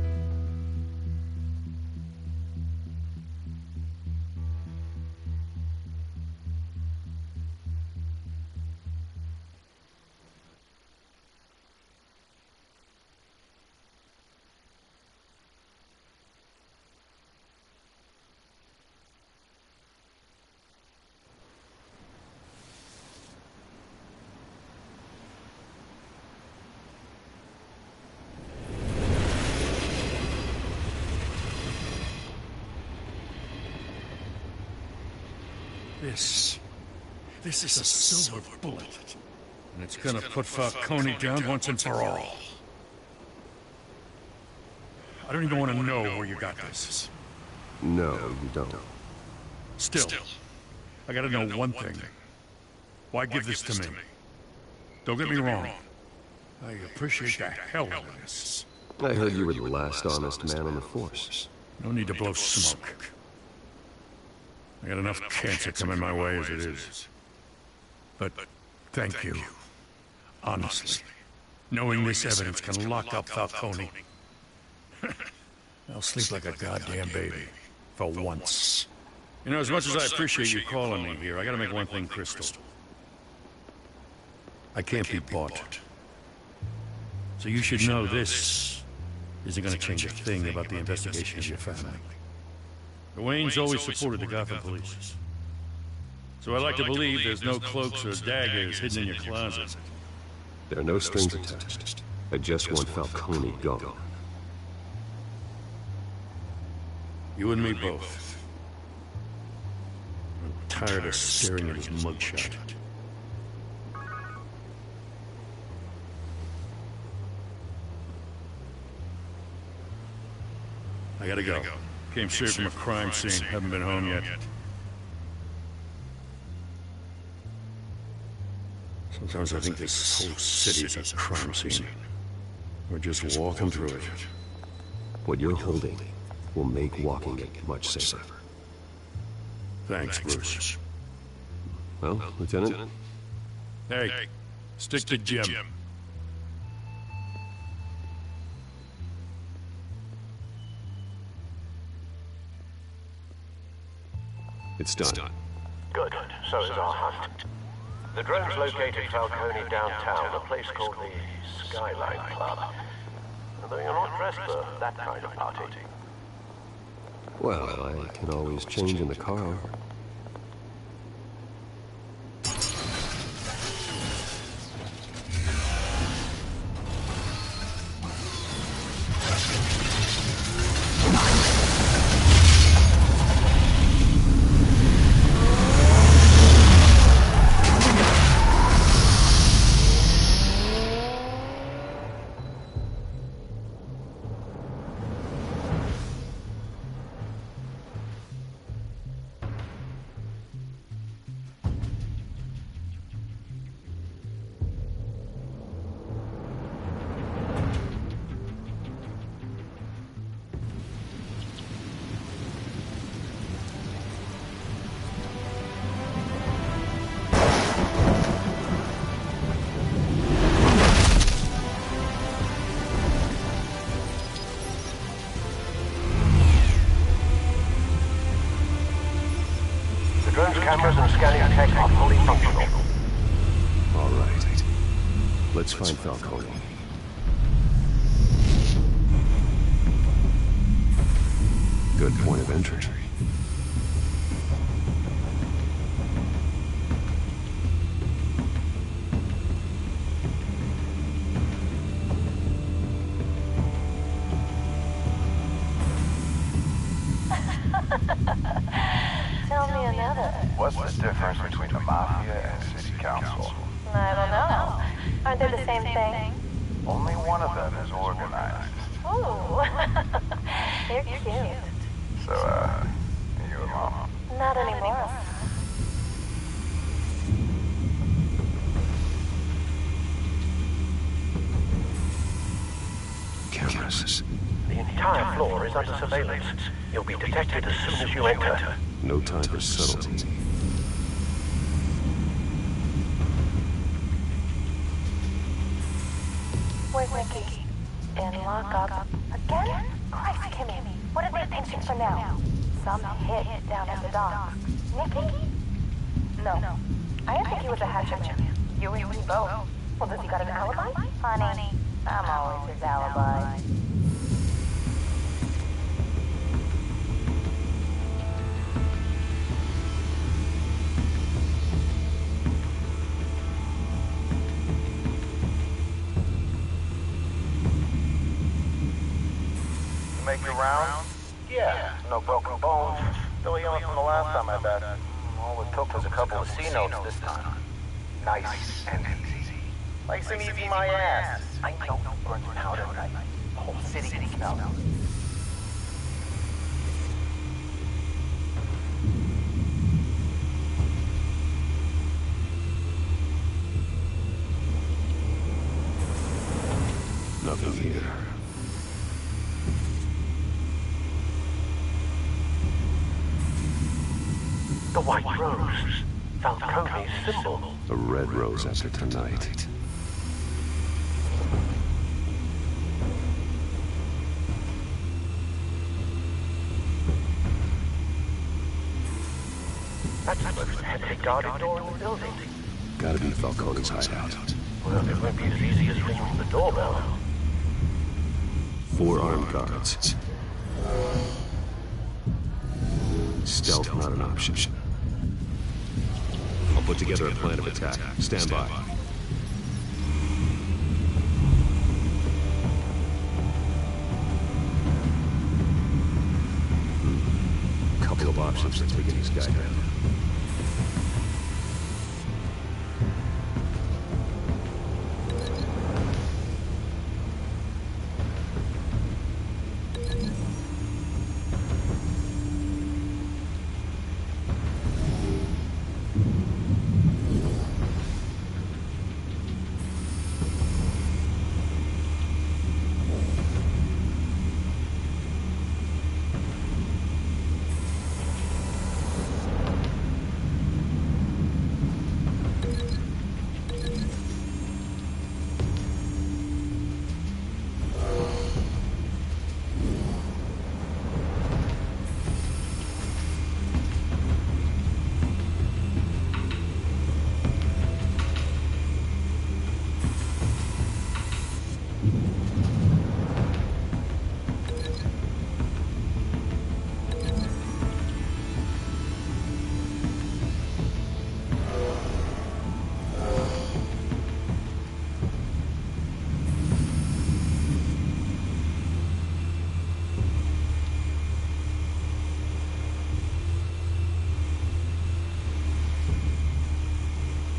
Speaker 11: This is a silver bullet. And it's gonna put Falcone down once and for all. I don't even want to know where you got this.
Speaker 1: No, you don't.
Speaker 11: Still, I gotta know one thing. Why give this to me? Don't get me wrong. I appreciate the hell out of this.
Speaker 1: I heard you were the last honest man on the force.
Speaker 11: No need to blow smoke. I got enough cancer coming my way as it is. But thank you. Honestly. Knowing this evidence can lock up Falcone. I'll sleep like a goddamn baby. For once. You know, as much as I appreciate you calling me here, I gotta make one thing crystal. I can't be bought. So you should know this isn't gonna change a thing about the investigation of your family. The Waynes always supported the Gotham police. So I like to believe there's no cloaks or daggers hidden in your closet.
Speaker 1: There are no strings attached. I just want Falcone gone.
Speaker 11: You and me both. I'm tired of staring at his mugshot. I gotta go. Came straight from a crime scene. Haven't been home yet. Sometimes I think this whole city's a crime scene. We're just walking through it.
Speaker 1: What you're holding will make walking it much safer.
Speaker 11: Thanks, Bruce.
Speaker 1: Well, Lieutenant?
Speaker 11: Hey, stick to Jim.
Speaker 1: It's done.
Speaker 10: Good. So is our hunt. The drone's located Falcone downtown, a place called the Skyline Club. Although you're not dressed for that kind of party.
Speaker 1: Well, I can always change in the car.
Speaker 10: Cameras and scanning tech are fully functional.
Speaker 1: All right. Let's find Falcone. Good point of entry.
Speaker 18: Tell me another.
Speaker 2: What's the difference between the Mafia and City Council?
Speaker 18: I don't know. Aren't they the same thing?
Speaker 2: Only one of them is organized.
Speaker 18: Ooh. They're cute.
Speaker 2: So, are you a mom?
Speaker 18: Not anymore.
Speaker 1: Cameras.
Speaker 10: The entire floor is under surveillance. You'll be detected as soon as you enter.
Speaker 1: No time for subtlety.
Speaker 18: Where's Nikki? In lockup. Again? Christ, Kimmy. What are they thinking for now? Some hit down at the docks. Nikki? No. I didn't think he was a hatchetman. You and me both. Well, does he got an alibi? Honey, I'm always his alibi.
Speaker 2: Make your round?
Speaker 10: Yeah, no broken bones. Still healing from the last time I bet. All it took was a couple of C notes this time.
Speaker 2: Nice and easy.
Speaker 10: Nice and easy, my ass. I know burnt powder night. The whole city can smell.
Speaker 1: Nothing here.
Speaker 10: The white rose. Falcone's symbol.
Speaker 1: A red rose after tonight.
Speaker 10: That's supposed to have a guarded door in the building.
Speaker 1: Gotta be Falcone's hideout.
Speaker 10: Well, it won't be as easy as ringing the doorbell.
Speaker 1: 4 armed guards. Stealth not an option. I'll put together a plan of attack. Stand by. Couple of options for taking this guy down.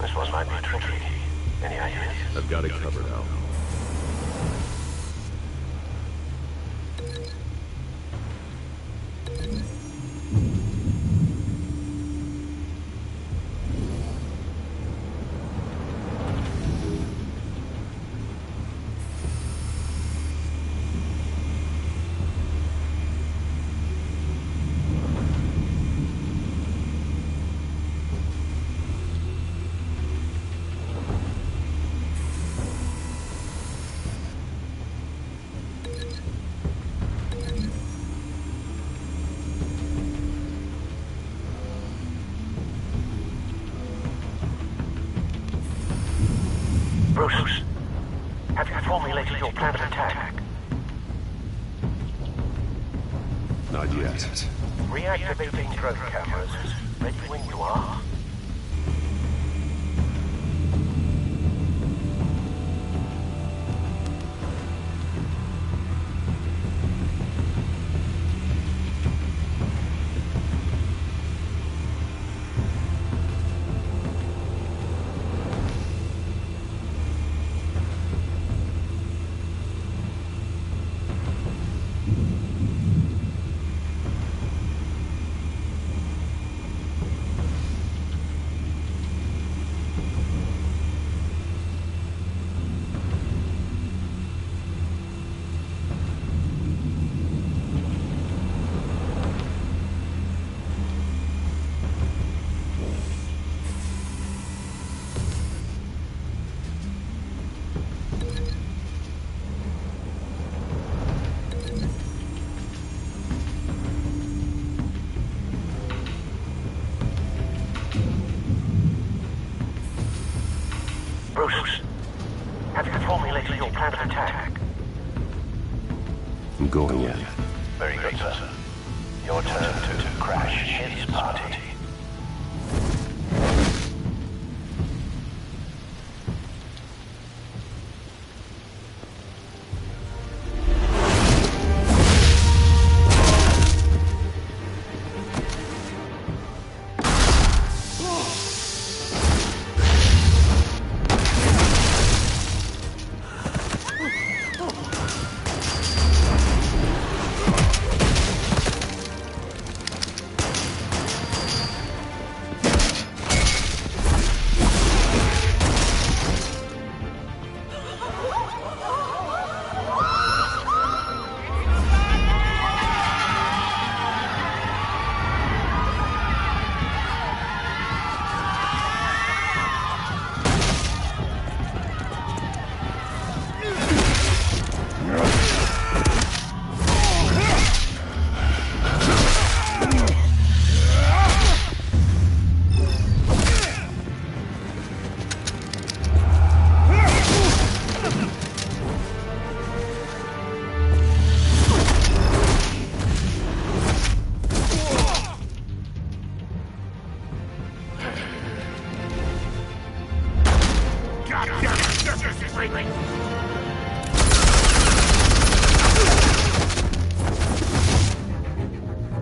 Speaker 10: This one might be tricky. Any ideas?
Speaker 1: I've got it covered, Al.
Speaker 10: Bruce, have you formulated your plan of attack?
Speaker 1: Not yet.
Speaker 10: Reactivating drone cameras. Ready when you are. Bruce, have you formulated your plan of attack?
Speaker 16: I'm going in.
Speaker 10: Very good, sir. Your turn to crash his party.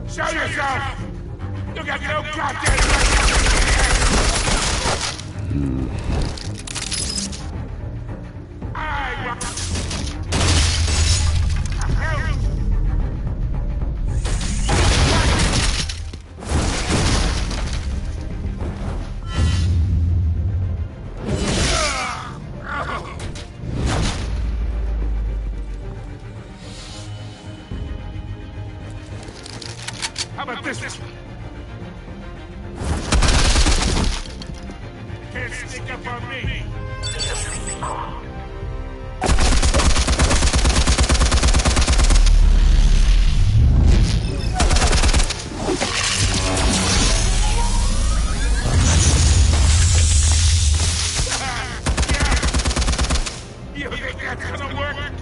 Speaker 9: Show yourself! You got no goddamn right! How about this? You can't sneak up on me. You think that's gonna work?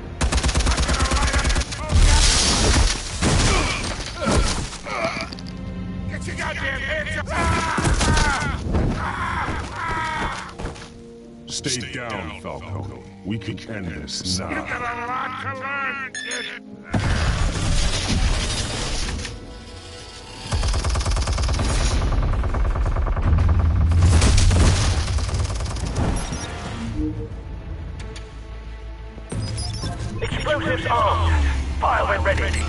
Speaker 16: Stay down, Falcone. We can end this now.
Speaker 9: You've got a lot to learn, kid.
Speaker 10: Explosives armed. Fire when ready.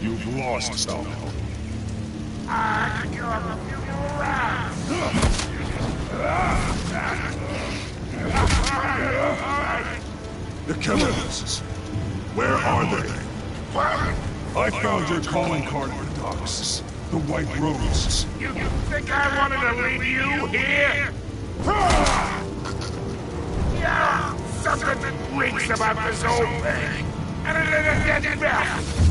Speaker 16: You've lost, Falcone.
Speaker 9: I can go up a few more rounds.
Speaker 16: The chemicals. Where are they? I found your calling card at the docks. The White Rose.
Speaker 9: You think I wanted to leave you here? Yeah, something reeks about this whole thing. And it is a dead mess.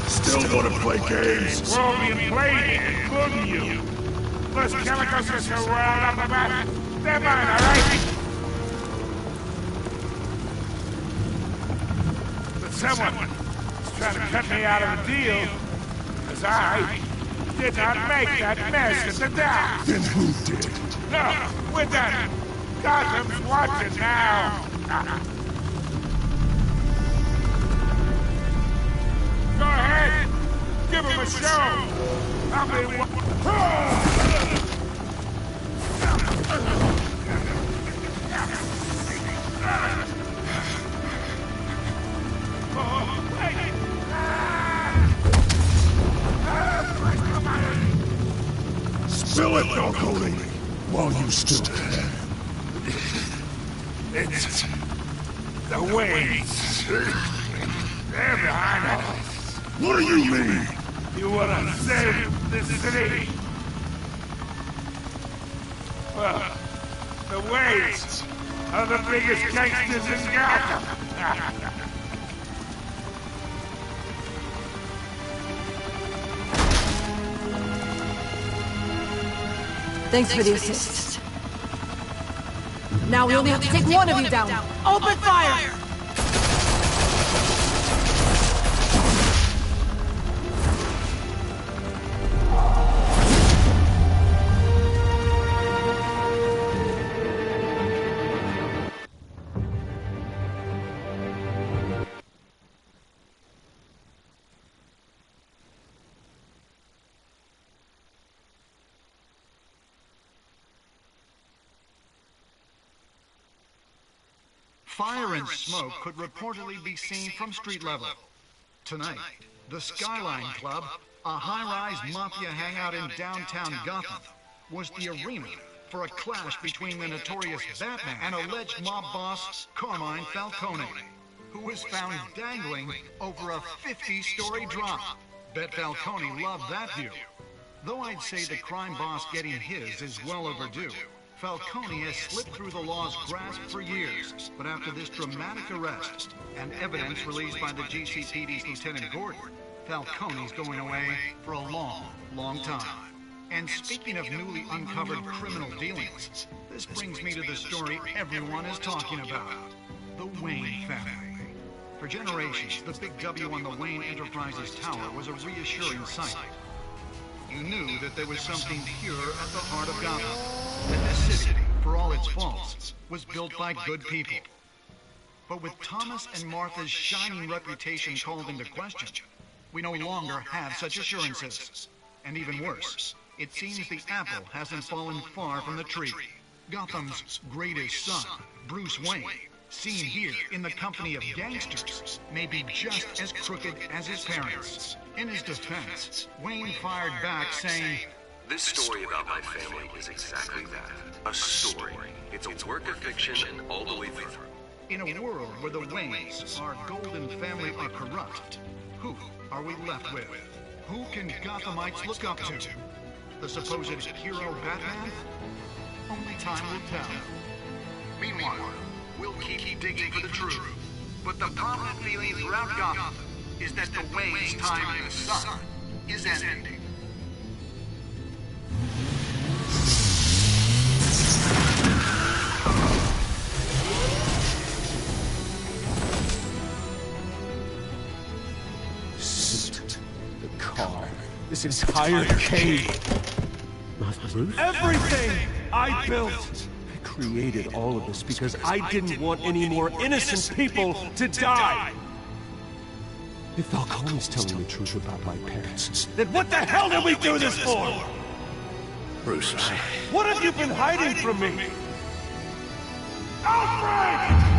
Speaker 16: Still want to play games?
Speaker 9: Well, you played it, couldn't you? Those chemicals are so riled up about it. They're mine, all right? But someone is trying to cut me out of the deal, because I did not make that mess at the dock.
Speaker 16: Then who did?
Speaker 9: No, we're done. Gotham's watching now. Go ahead. Give him a show. I'll be
Speaker 16: Spill it, Falcone, while you still can.
Speaker 9: It's the wings. They're behind all this.
Speaker 16: What do you mean?
Speaker 9: You want to save this city? Well, the Wades are the biggest gangsters in Gotham.
Speaker 8: Thanks for the assist. Now we only have to take one of you down. Open fire!
Speaker 2: Fire and smoke could reportedly be seen from street level. Tonight, the Skyline Club, a high-rise mafia hangout in downtown Gotham, was the arena for a clash between the notorious Batman and alleged mob boss Carmine Falcone, who was found dangling over a 50-story drop. Bet Falcone loved that view. Though I'd say the crime boss getting his is well overdue. Falcone has slipped through the law's grasp for years, but after this dramatic arrest and evidence released by the GCPD's Lieutenant Gordon, Falcone's going away for a long, long time. And speaking of newly uncovered criminal dealings, this brings me to the story everyone is talking about, the Wayne family. For generations, the big W on the Wayne Enterprises tower was a reassuring sight. You knew that there was something pure at the heart of Gotham, that this city, for all its faults, was built by good people. But with Thomas and Martha's shining reputation called into question, we no longer have such assurances. And even worse, it seems the apple hasn't fallen far from the tree. Gotham's greatest son, Bruce Wayne, seen here in the company of gangsters, may be just as crooked as his parents. In his defense, Wayne fired back saying,
Speaker 19: "This story about my family is exactly that. A story. It's a work of fiction and all the way through.
Speaker 2: In a world where the Waynes, our golden family, are corrupt, who are we left with? Who can Gothamites look up to? The supposed hero Batman? Only time will tell. Meanwhile, we'll keep digging for the truth. But the prominent feeling throughout Gotham is that the Wayne's time in the sun is ending.
Speaker 20: The car. This entire cave. Everything I built. I created all of this because I didn't want any more innocent people to die. If Falcone's telling the truth about my parents, then what the hell did we do this for?
Speaker 17: Bruce,
Speaker 20: What have you been hiding from me? Alfred!